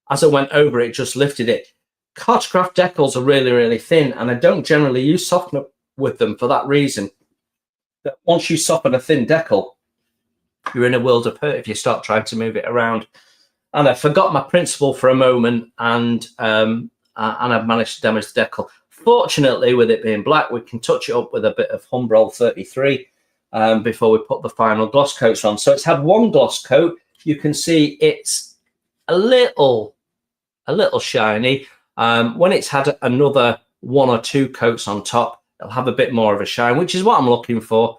as I went over it, just lifted it. Cartograph decals are really, really thin, and I don't generally use softener with them for that reason. That once you soften a thin decal, you're in a world of hurt if you start trying to move it around. And I forgot my principle for a moment, and I've managed to damage the decal. Fortunately, with it being black, we can touch it up with a bit of Humbrol 33 before we put the final gloss coats on. So it's had one gloss coat. You can see it's a little shiny. When it's had another one or two coats on top, it'll have a bit more of a shine, which is what I'm looking for.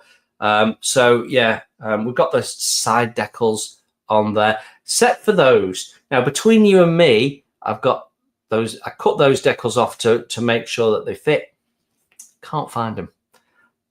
So yeah, we've got the side decals on there, set for those. Now, between you and me, I've got those. I cut those decals off to make sure that they fit. Can't find them.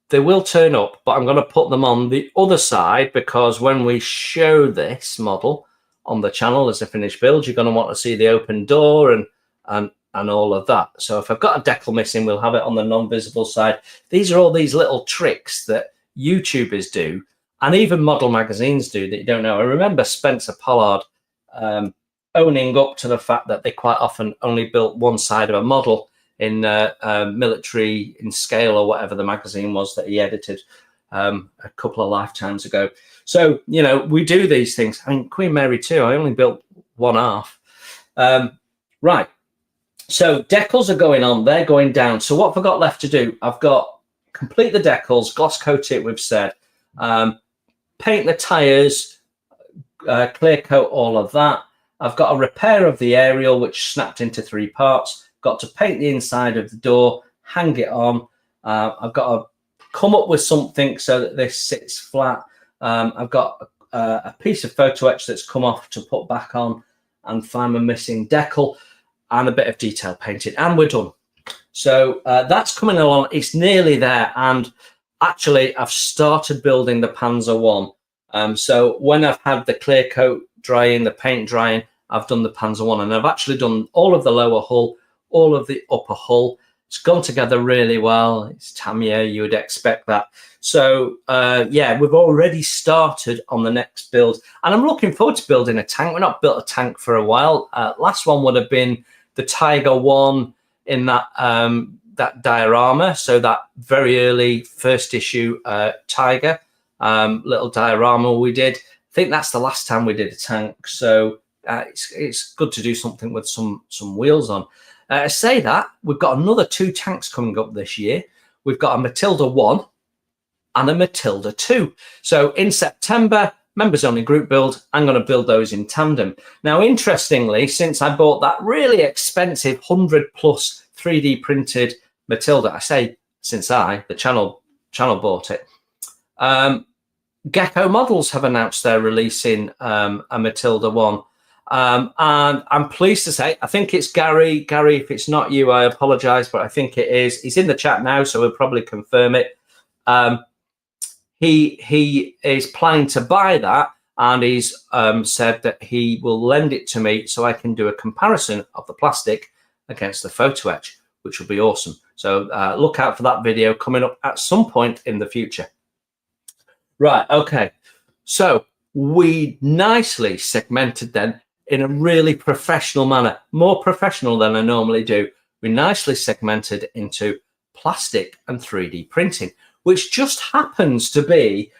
They will turn up, but I'm going to put them on the other side, because when we show this model on the channel as a finished build, you're going to want to see the open door and all of that. So if I've got a decal missing, we'll have it on the non-visible side. These are all these little tricks that YouTubers do, and even model magazines do, that you don't know. I remember Spencer Pollard owning up to the fact that they quite often only built one side of a model in Military in Scale, or whatever the magazine was that he edited a couple of lifetimes ago. So, you know, we do these things. I mean, Queen Mary 2, I only built one half. Right. So decals are going on, they're going down. So what have I got left to do? I've got complete the decals, gloss coat it, we've said, paint the tires, clear coat all of that. I've got a repair of the aerial, which snapped into 3 parts. Got to paint the inside of the door, hang it on. I've got to come up with something so that this sits flat. I've got a piece of photo etch that's come off to put back on, and find my missing decal, and a bit of detail painting, and we're done. So that's coming along. It's nearly there, and actually I've started building the Panzer 1. So when I've had the clear coat drying, the paint drying, I've done the Panzer 1, and I've actually done all of the lower hull, all of the upper hull. It's gone together really well. It's Tamiya, you would expect that. So yeah, we've already started on the next build, and I'm looking forward to building a tank. We've not built a tank for a while. Last one would have been the Tiger 1 in that that diorama, so that very early first issue Tiger little diorama we did. I think that's the last time we did a tank, so it's good to do something with some wheels on. I say that we've got another 2 tanks coming up this year. We've got a Matilda 1 and a Matilda 2. So in September, members only group build. I'm going to build those in tandem. Now, interestingly, since I bought that really expensive 100 plus 3D printed Matilda, I say since the channel bought it, Gecko Models have announced they're releasing a Matilda one. And I'm pleased to say, I think it's Gary. Gary, if it's not you, I apologize, but I think it is. He's in the chat now, so he'll probably confirm it. He is planning to buy that, and he's said that he will lend it to me so I can do a comparison of the plastic against the photo etch, which will be awesome. So look out for that video coming up at some point in the future. Right, okay. So we nicely segmented then in a really professional manner, more professional than I normally do. We nicely segmented into plastic and 3D printing, which just happens to be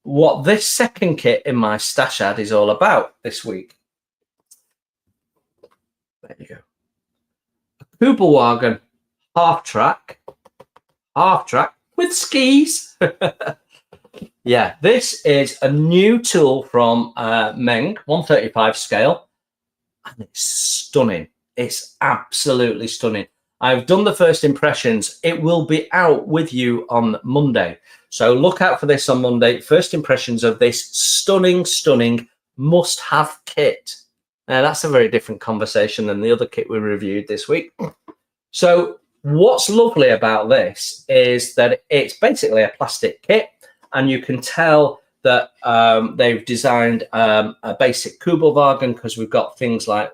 what this second kit in my stash ad is all about this week. There you go. A Kugelwagen half track with skis. Yeah, this is a new tool from Meng, 135 scale, and it's stunning. It's absolutely stunning. I've done the first impressions. It will be out with you on Monday. So look out for this on Monday. First impressions of this stunning must-have kit. Now, that's a very different conversation than the other kit we reviewed this week. So what's lovely about this is that it's basically a plastic kit, and you can tell that they've designed a basic Kugelwagen because we've got things like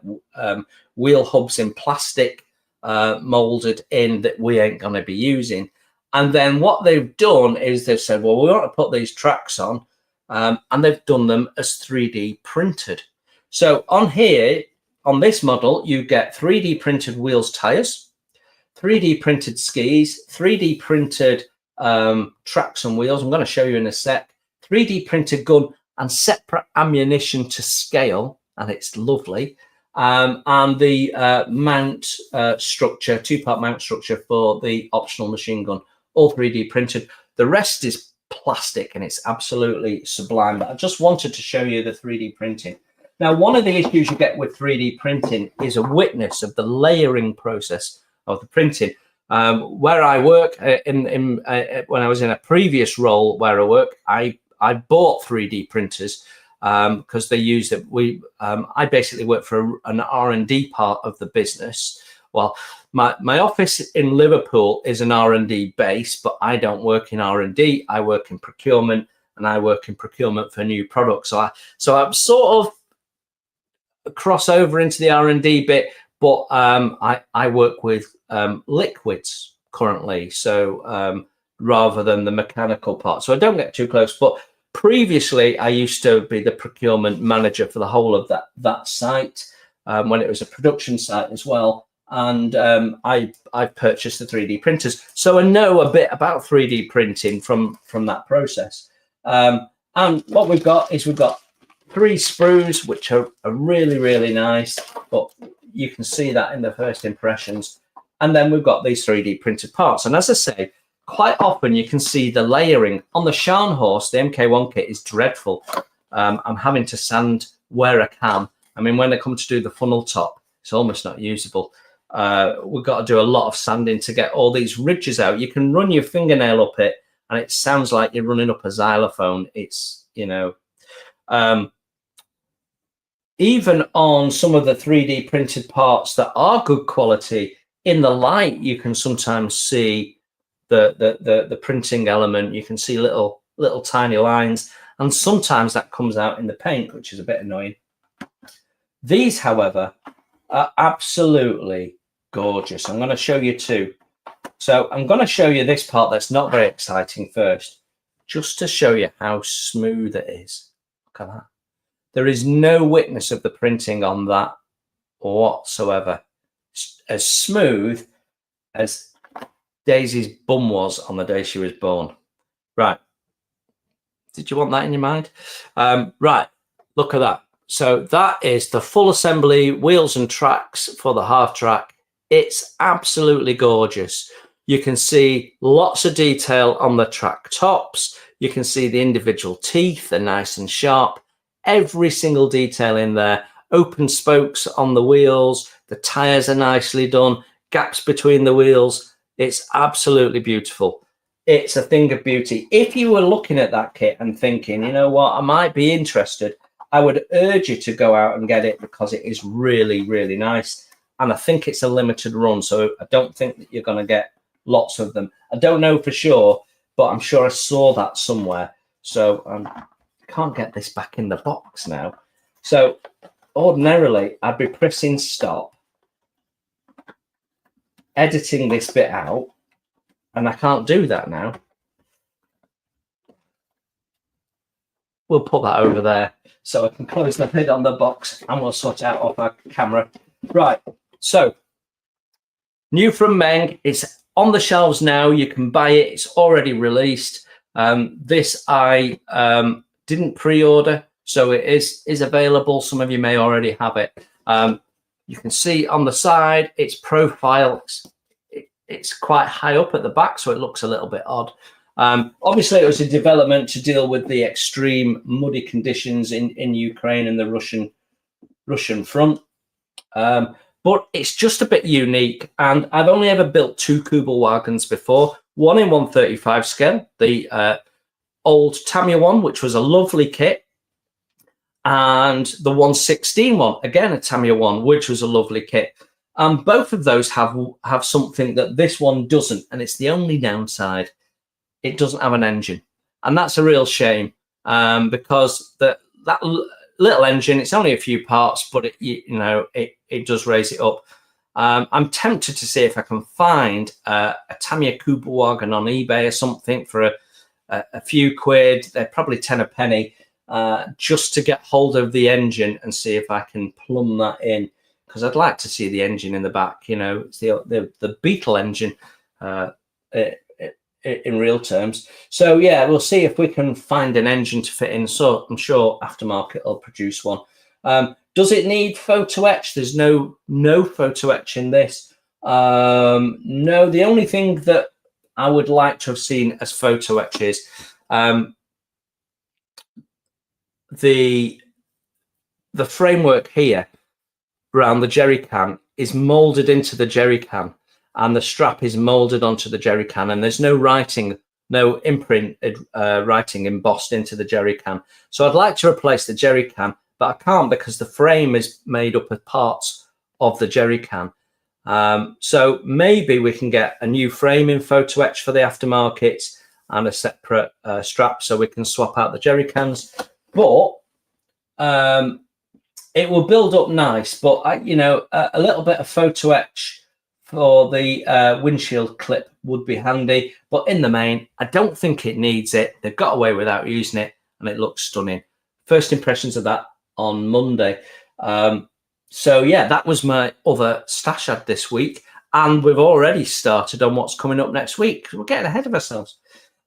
wheel hubs in plastic molded in that we ain't going to be using. And then what they've done is they've said, well, we want to put these tracks on, and they've done them as 3D printed. So on here, on this model, you get 3D printed wheels, tires, 3D printed skis, 3D printed tracks and wheels. I'm going to show you in a sec. 3D printed gun and separate ammunition to scale, and it's lovely. And the mount structure, two-part mount structure for the optional machine gun, all 3D printed. The rest is plastic, and it's absolutely sublime. But I just wanted to show you the 3D printing. Now, one of the issues you get with 3D printing is a witness of the layering process of the printing. Where I work, when I was in a previous role where I work, I bought 3D printers because they use it. I basically work for an R&D part of the business. Well, my office in Liverpool is an R&D base, but I don't work in R&D. I work in procurement, and I work in procurement for new products. So I'm sort of cross over into the R&D bit, but I work with liquids currently, so rather than the mechanical part. So I don't get too close, but previously I used to be the procurement manager for the whole of that site when it was a production site as well. And I purchased the 3D printers, so I know a bit about 3D printing from that process. And what we've got is 3 sprues, which are really nice, but you can see that in the first impressions. And then we've got these 3D printed parts. And as I say, quite often you can see the layering. On the Scharnhorst, the MK1 kit is dreadful. I'm having to sand where I can. I mean, when I come to do the funnel top, it's almost not usable. We've got to do a lot of sanding to get all these ridges out. You can run your fingernail up it, and it sounds like you're running up a xylophone. It's, you know... even on some of the 3D printed parts that are good quality, in the light, you can sometimes see the printing element. You can see little tiny lines, and sometimes that comes out in the paint, which is a bit annoying. These, however, are absolutely gorgeous. I'm going to show you 2. So I'm going to show you this part that's not very exciting first, just to show you how smooth it is. Look at that. There is no witness of the printing on that whatsoever. It's as smooth as Daisy's bum was on the day she was born. Right. Did you want that in your mind? Right. Look at that. So that is the full assembly, wheels and tracks for the half track. It's absolutely gorgeous. You can see lots of detail on the track tops. You can see the individual teeth are nice and sharp. Every single detail in there. Open spokes on the wheels. The tires are nicely done. Gaps between the wheels. It's absolutely beautiful. It's a thing of beauty. If you were looking at that kit and thinking, you know what, I might be interested, I would urge you to go out and get it, because it is really, really nice. And I think it's a limited run, so I don't think that you're going to get lots of them. I don't know for sure, but I'm sure I saw that somewhere. So I can't get this back in the box now. So ordinarily, I'd be pressing stop, editing this bit out, and I can't do that now. We'll put that over there so I can close the lid on the box, and we'll sort it out off our camera. Right, so new from Meng. It's on the shelves now. You can buy it. It's already released. This I didn't pre-order, so it is available. Some of you may already have it. You can see on the side, its profile. It's quite high up at the back, so it looks a little bit odd. Obviously, it was a development to deal with the extreme muddy conditions in Ukraine and the Russian front. But it's just a bit unique. And I've only ever built 2 Kubelwagens before. One in 1/35 scale, the old Tamiya one, which was a lovely kit. And the 1/16 one, again, a Tamiya one, which was a lovely kit. Both of those have something that this one doesn't, and it's the only downside. It doesn't have an engine, and that's a real shame, because that little engine, it's only a few parts, but it does raise it up. I'm tempted to see if I can find a Tamiya Kubelwagen on eBay or something for a few quid. They're probably 10 a penny, just to get hold of the engine and see if I can plumb that in. Because I'd like to see the engine in the back. It's the Beetle engine in real terms. So yeah, we'll see if we can find an engine to fit in. So I'm sure Aftermarket will produce one. Does it need photo etch? There's no photo etch in this. No, the only thing that I would like to have seen as photo etch is the framework here around the jerry can is molded into the jerry can, and the strap is molded onto the jerry can, and there's no writing, no imprint writing embossed into the jerry can. So I'd like to replace the jerry can, but I can't because the frame is made up of parts of the jerry can. So maybe we can get a new frame in photo etch for the Aftermarket and a separate strap, so we can swap out the jerry cans. But it will build up nice, but a little bit of photo etch for the windshield clip would be handy. But in the main, I don't think it needs it. They've got away without using it, and it looks stunning. First impressions of that on Monday. So yeah, that was my other stash ad this week, and we've already started on what's coming up next week. We're getting ahead of ourselves.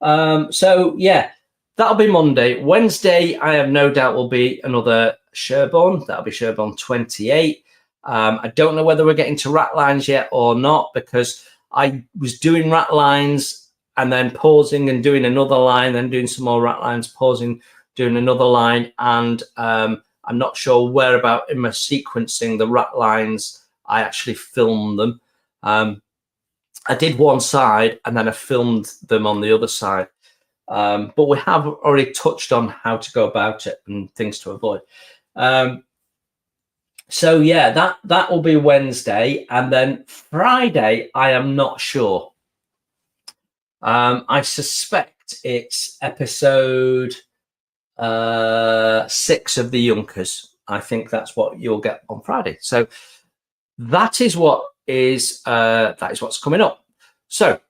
So yeah, that'll be Monday. Wednesday, I have no doubt, will be another Sherborne. That'll be Sherborne 28. I don't know whether we're getting to rat lines yet or not, because I was doing rat lines and then pausing and doing another line, then doing some more rat lines, pausing, doing another line. And I'm not sure whereabout in my sequencing the rat lines I actually filmed them. I did one side and then I filmed them on the other side. But we have already touched on how to go about it and things to avoid. So yeah, that will be Wednesday, and then Friday I am not sure. I suspect it's episode 6 of the Junkers. I think that's what you'll get on Friday. So that is what's coming up. So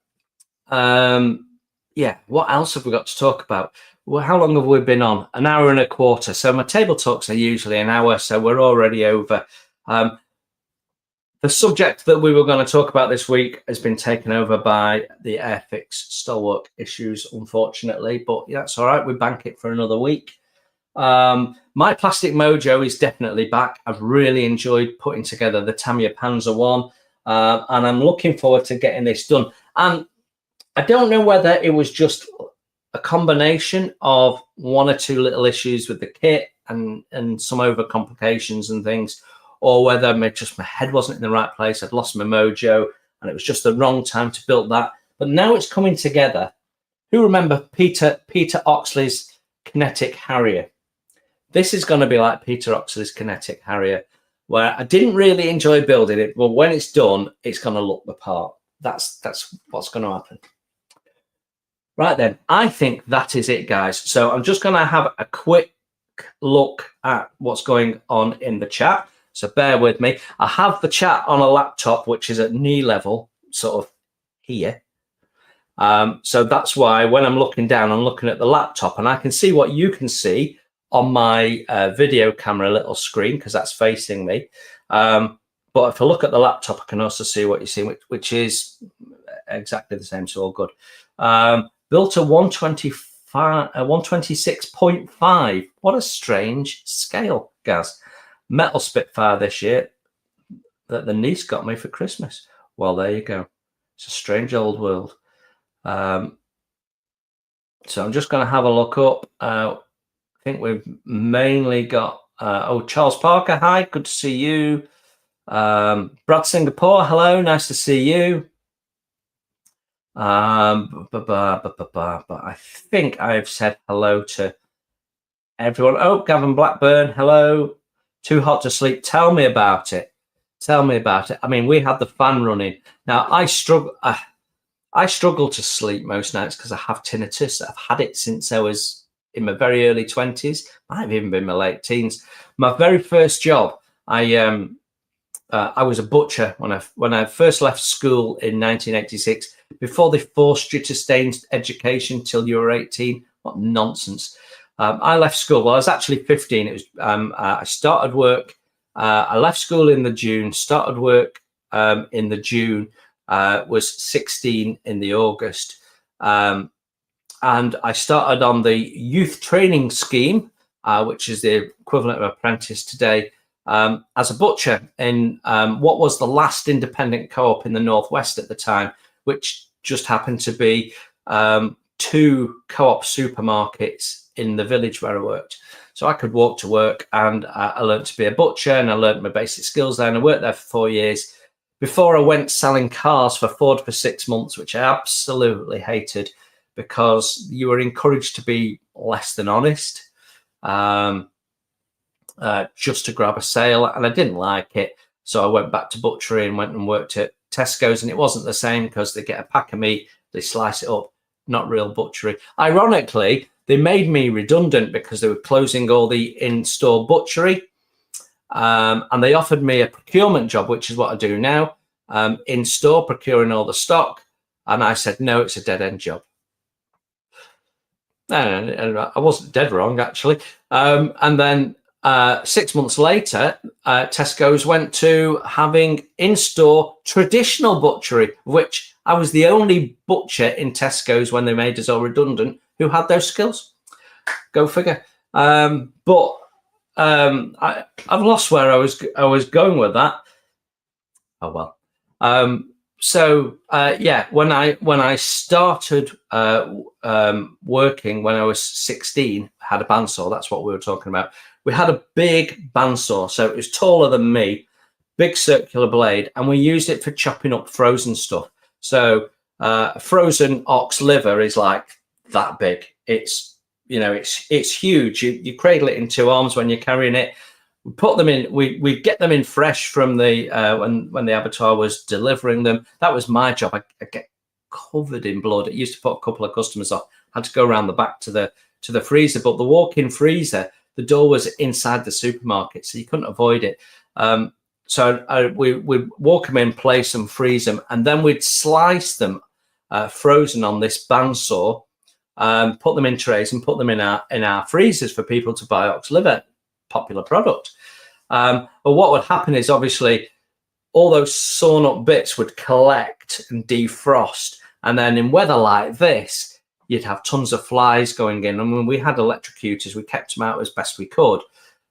yeah, what else have we got to talk about? Well, how long have we been on? An hour and a quarter. So my table talks are usually an hour, so we're already over. The subject that we were going to talk about this week has been taken over by the Airfix stalwart issues, unfortunately, but yeah, that's all right. We bank it for another week. My Plastic Mojo is definitely back. I've really enjoyed putting together the Tamiya Panzer one, and I'm looking forward to getting this done. And I don't know whether it was just a combination of one or two little issues with the kit and some over complications and things, or whether my head wasn't in the right place. I'd lost my mojo and it was just the wrong time to build that. But now it's coming together. Who remember Peter Oxley's Kinetic Harrier? This is going to be like Peter Oxley's Kinetic Harrier, where I didn't really enjoy building it, but when it's done, it's going to look the part. That's what's going to happen. Right then, I think that is it, guys. So I'm just going to have a quick look at what's going on in the chat. So bear with me. I have the chat on a laptop, which is at knee level, sort of here. So that's why when I'm looking down, I'm looking at the laptop and I can see what you can see on my video camera little screen, because that's facing me. But if I look at the laptop, I can also see what you see, which is exactly the same. So all good. Built a 126.5. What a strange scale, Gaz. Metal Spitfire this year that the niece got me for Christmas. Well, there you go. It's a strange old world. So I'm just going to have a look up. I think we've mainly got Charles Parker. Hi, good to see you. Brad Singapore, hello, nice to see you. But I think I've said hello to everyone. Oh, Gavin Blackburn, hello. Too hot to sleep. Tell me about it. Tell me about it. I mean, we had the fan running. Now I struggle to sleep most nights because I have tinnitus. I've had it since I was in my very early 20s. Might have even been my late teens. My very first job, I was a butcher when I first left school in 1986. Before they forced you to stay in education till you were 18. What nonsense. I left school. Well, I was actually 15. It was I started work. I left school in the June, started work in the June, was 16 in the August. And I started on the youth training scheme, which is the equivalent of apprentice today, as a butcher in what was the last independent co-op in the Northwest at the time, which just happened to be 2 co-op supermarkets in the village where I worked. So I could walk to work, and I learned to be a butcher, and I learned my basic skills there, and I worked there for 4 years before I went selling cars for Ford for 6 months, which I absolutely hated because you were encouraged to be less than honest, just to grab a sale, and I didn't like it. So I went back to butchery and went and worked at Tesco's, and it wasn't the same because they get a pack of meat, they slice it up, not real butchery. Ironically, they made me redundant because they were closing all the in-store butchery, and they offered me a procurement job, which is what I do now, in-store, procuring all the stock, and I said, no, it's a dead-end job. And I wasn't dead wrong, actually. And then 6 months later, Tesco's went to having in-store traditional butchery, which I was the only butcher in Tesco's when they made us all redundant who had those skills. Go figure. But I've lost where I was going with that. Oh well. Yeah, when I started working when I was 16, I had a bandsaw. That's what we were talking about. We had a big bandsaw, so it was taller than me, big circular blade, and we used it for chopping up frozen stuff. So frozen ox liver is like that big. It's huge. You cradle it in 2 arms when you're carrying it. We put them in. We get them in fresh from the when the abattoir was delivering them. That was my job. I get covered in blood. It used to put a couple of customers off. I had to go around the back to the freezer, but the walk-in freezer, the door was inside the supermarket, so you couldn't avoid it. So we'd walk them in, place them, freeze them, and then we'd slice them frozen on this bandsaw, put them in trays and put them in our freezers for people to buy ox liver, popular product. But what would happen is obviously all those sawn up bits would collect and defrost, and then in weather like this, you'd have tons of flies going in. And when we had electrocutors, we kept them out as best we could.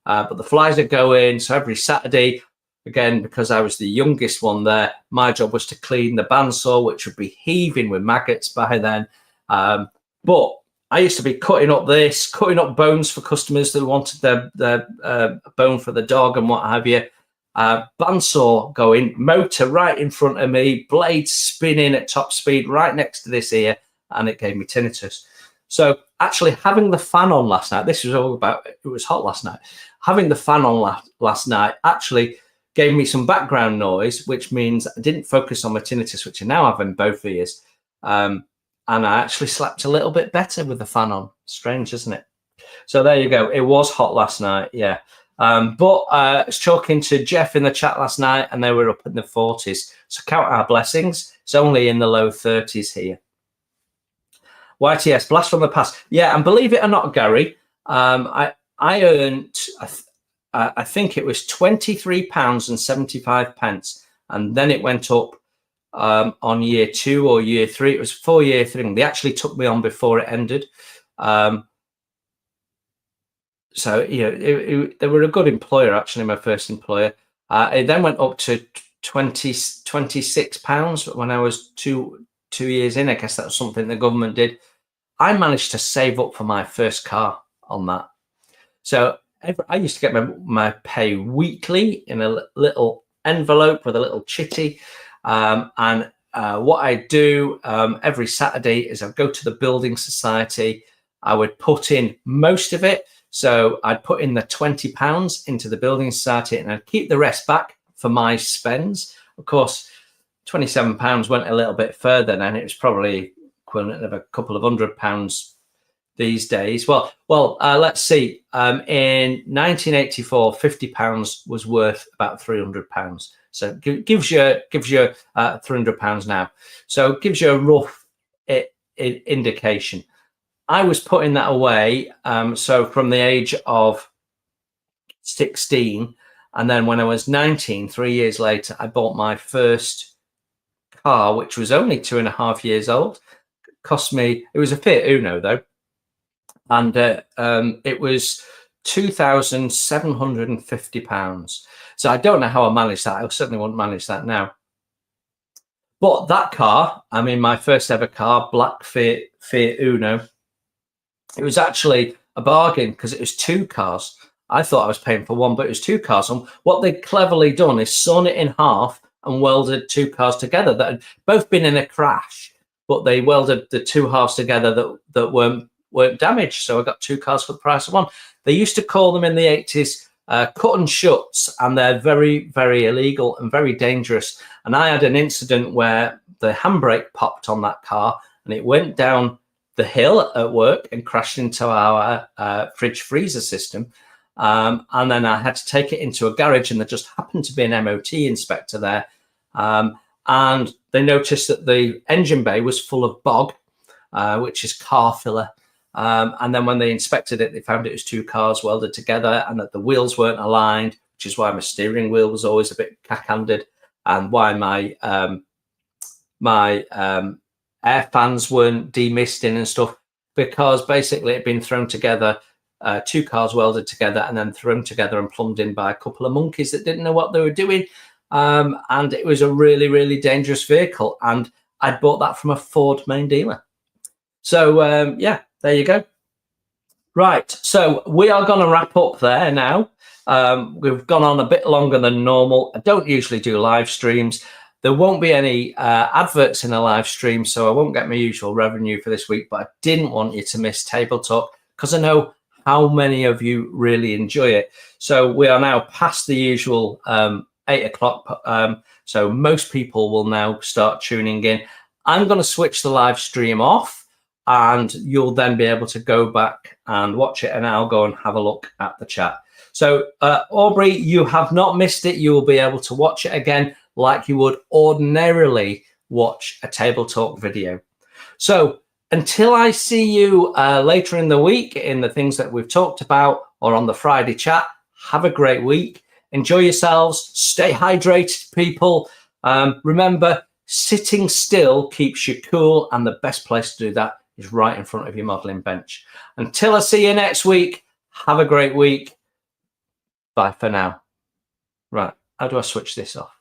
But the flies would go in. So every Saturday, again, because I was the youngest one there, my job was to clean the bandsaw, which would be heaving with maggots by then. But I used to be cutting up bones for customers that wanted their bone for the dog and what have you. Bandsaw going, motor right in front of me, blade spinning at top speed right next to this ear, and it gave me tinnitus. So actually having the fan on last night, this was all about, it was hot last night. Having the fan on last night actually gave me some background noise, which means I didn't focus on my tinnitus, which I now have in both ears. And I actually slept a little bit better with the fan on. Strange, isn't it? So there you go. It was hot last night, yeah. But I was talking to Jeff in the chat last night, and they were up in the 40s. So count our blessings. It's only in the low 30s here. YTS, blast from the past. Yeah, and believe it or not, Gary, I earned, I think it was £23.75, and then it went up on year 2 or year 3. It was 4-year thing. They actually took me on before it ended. So, you know, they were a good employer, actually, my first employer. It then went up to £26 when I was two years in. I guess that was something the government did. I managed to save up for my first car on that. So I used to get my pay weekly in a little envelope with a little chitty. And what I do every Saturday is I go to the building society. I would put in most of it. So I'd put in the £20 into the building society, and I'd keep the rest back for my spends. Of course, £27 went a little bit further, and it was probably equivalent of a couple of £100 these days. Well, let's see. In 1984, £50 was worth about £300. So gives you £300 now. So it gives you a rough indication. I was putting that away. So from the age of 16, and then when I was 19, 3 years later, I bought my first car, which was only 2.5 years old. Cost me, it was a Fiat Uno though, and it was £2,750. So I don't know how I managed that. I certainly wouldn't manage that now. But that car, I mean, my first ever car, black Fiat Uno, it was actually a bargain because it was 2 cars. I thought I was paying for 1, but it was 2 cars. And what they'd cleverly done is sawn it in half and welded 2 cars together that had both been in a crash, but they welded the 2 halves together that weren't damaged. So I got 2 cars for the price of 1. They used to call them in the 80s cut and shuts, and they're very, very illegal and very dangerous. And I had an incident where the handbrake popped on that car, and it went down the hill at work and crashed into our fridge freezer system. And then I had to take it into a garage, and there just happened to be an MOT inspector there. And they noticed that the engine bay was full of bog, which is car filler. And then when they inspected it, they found it was 2 cars welded together, and that the wheels weren't aligned, which is why my steering wheel was always a bit cack-handed, and why my air fans weren't demisting and stuff, because basically it had been thrown together, 2 cars welded together and then thrown together and plumbed in by a couple of monkeys that didn't know what they were doing. And it was a really, really dangerous vehicle. And I'd bought that from a Ford main dealer. So, yeah, there you go. Right. So we are going to wrap up there now. We've gone on a bit longer than normal. I don't usually do live streams. There won't be any adverts in a live stream, so I won't get my usual revenue for this week, but I didn't want you to miss Table Talk because I know how many of you really enjoy it. So we are now past the usual 8 o'clock. So most people will now start tuning in. I'm going to switch the live stream off, and you'll then be able to go back and watch it, and I'll go and have a look at the chat. So Aubrey, you have not missed it. You will be able to watch it again like you would ordinarily watch a Table Talk video. So until I see you later in the week in the things that we've talked about, or on the Friday chat, have a great week. Enjoy yourselves. Stay hydrated, people. Remember, sitting still keeps you cool, and the best place to do that is right in front of your modeling bench. Until I see you next week, have a great week. Bye for now. Right. How do I switch this off?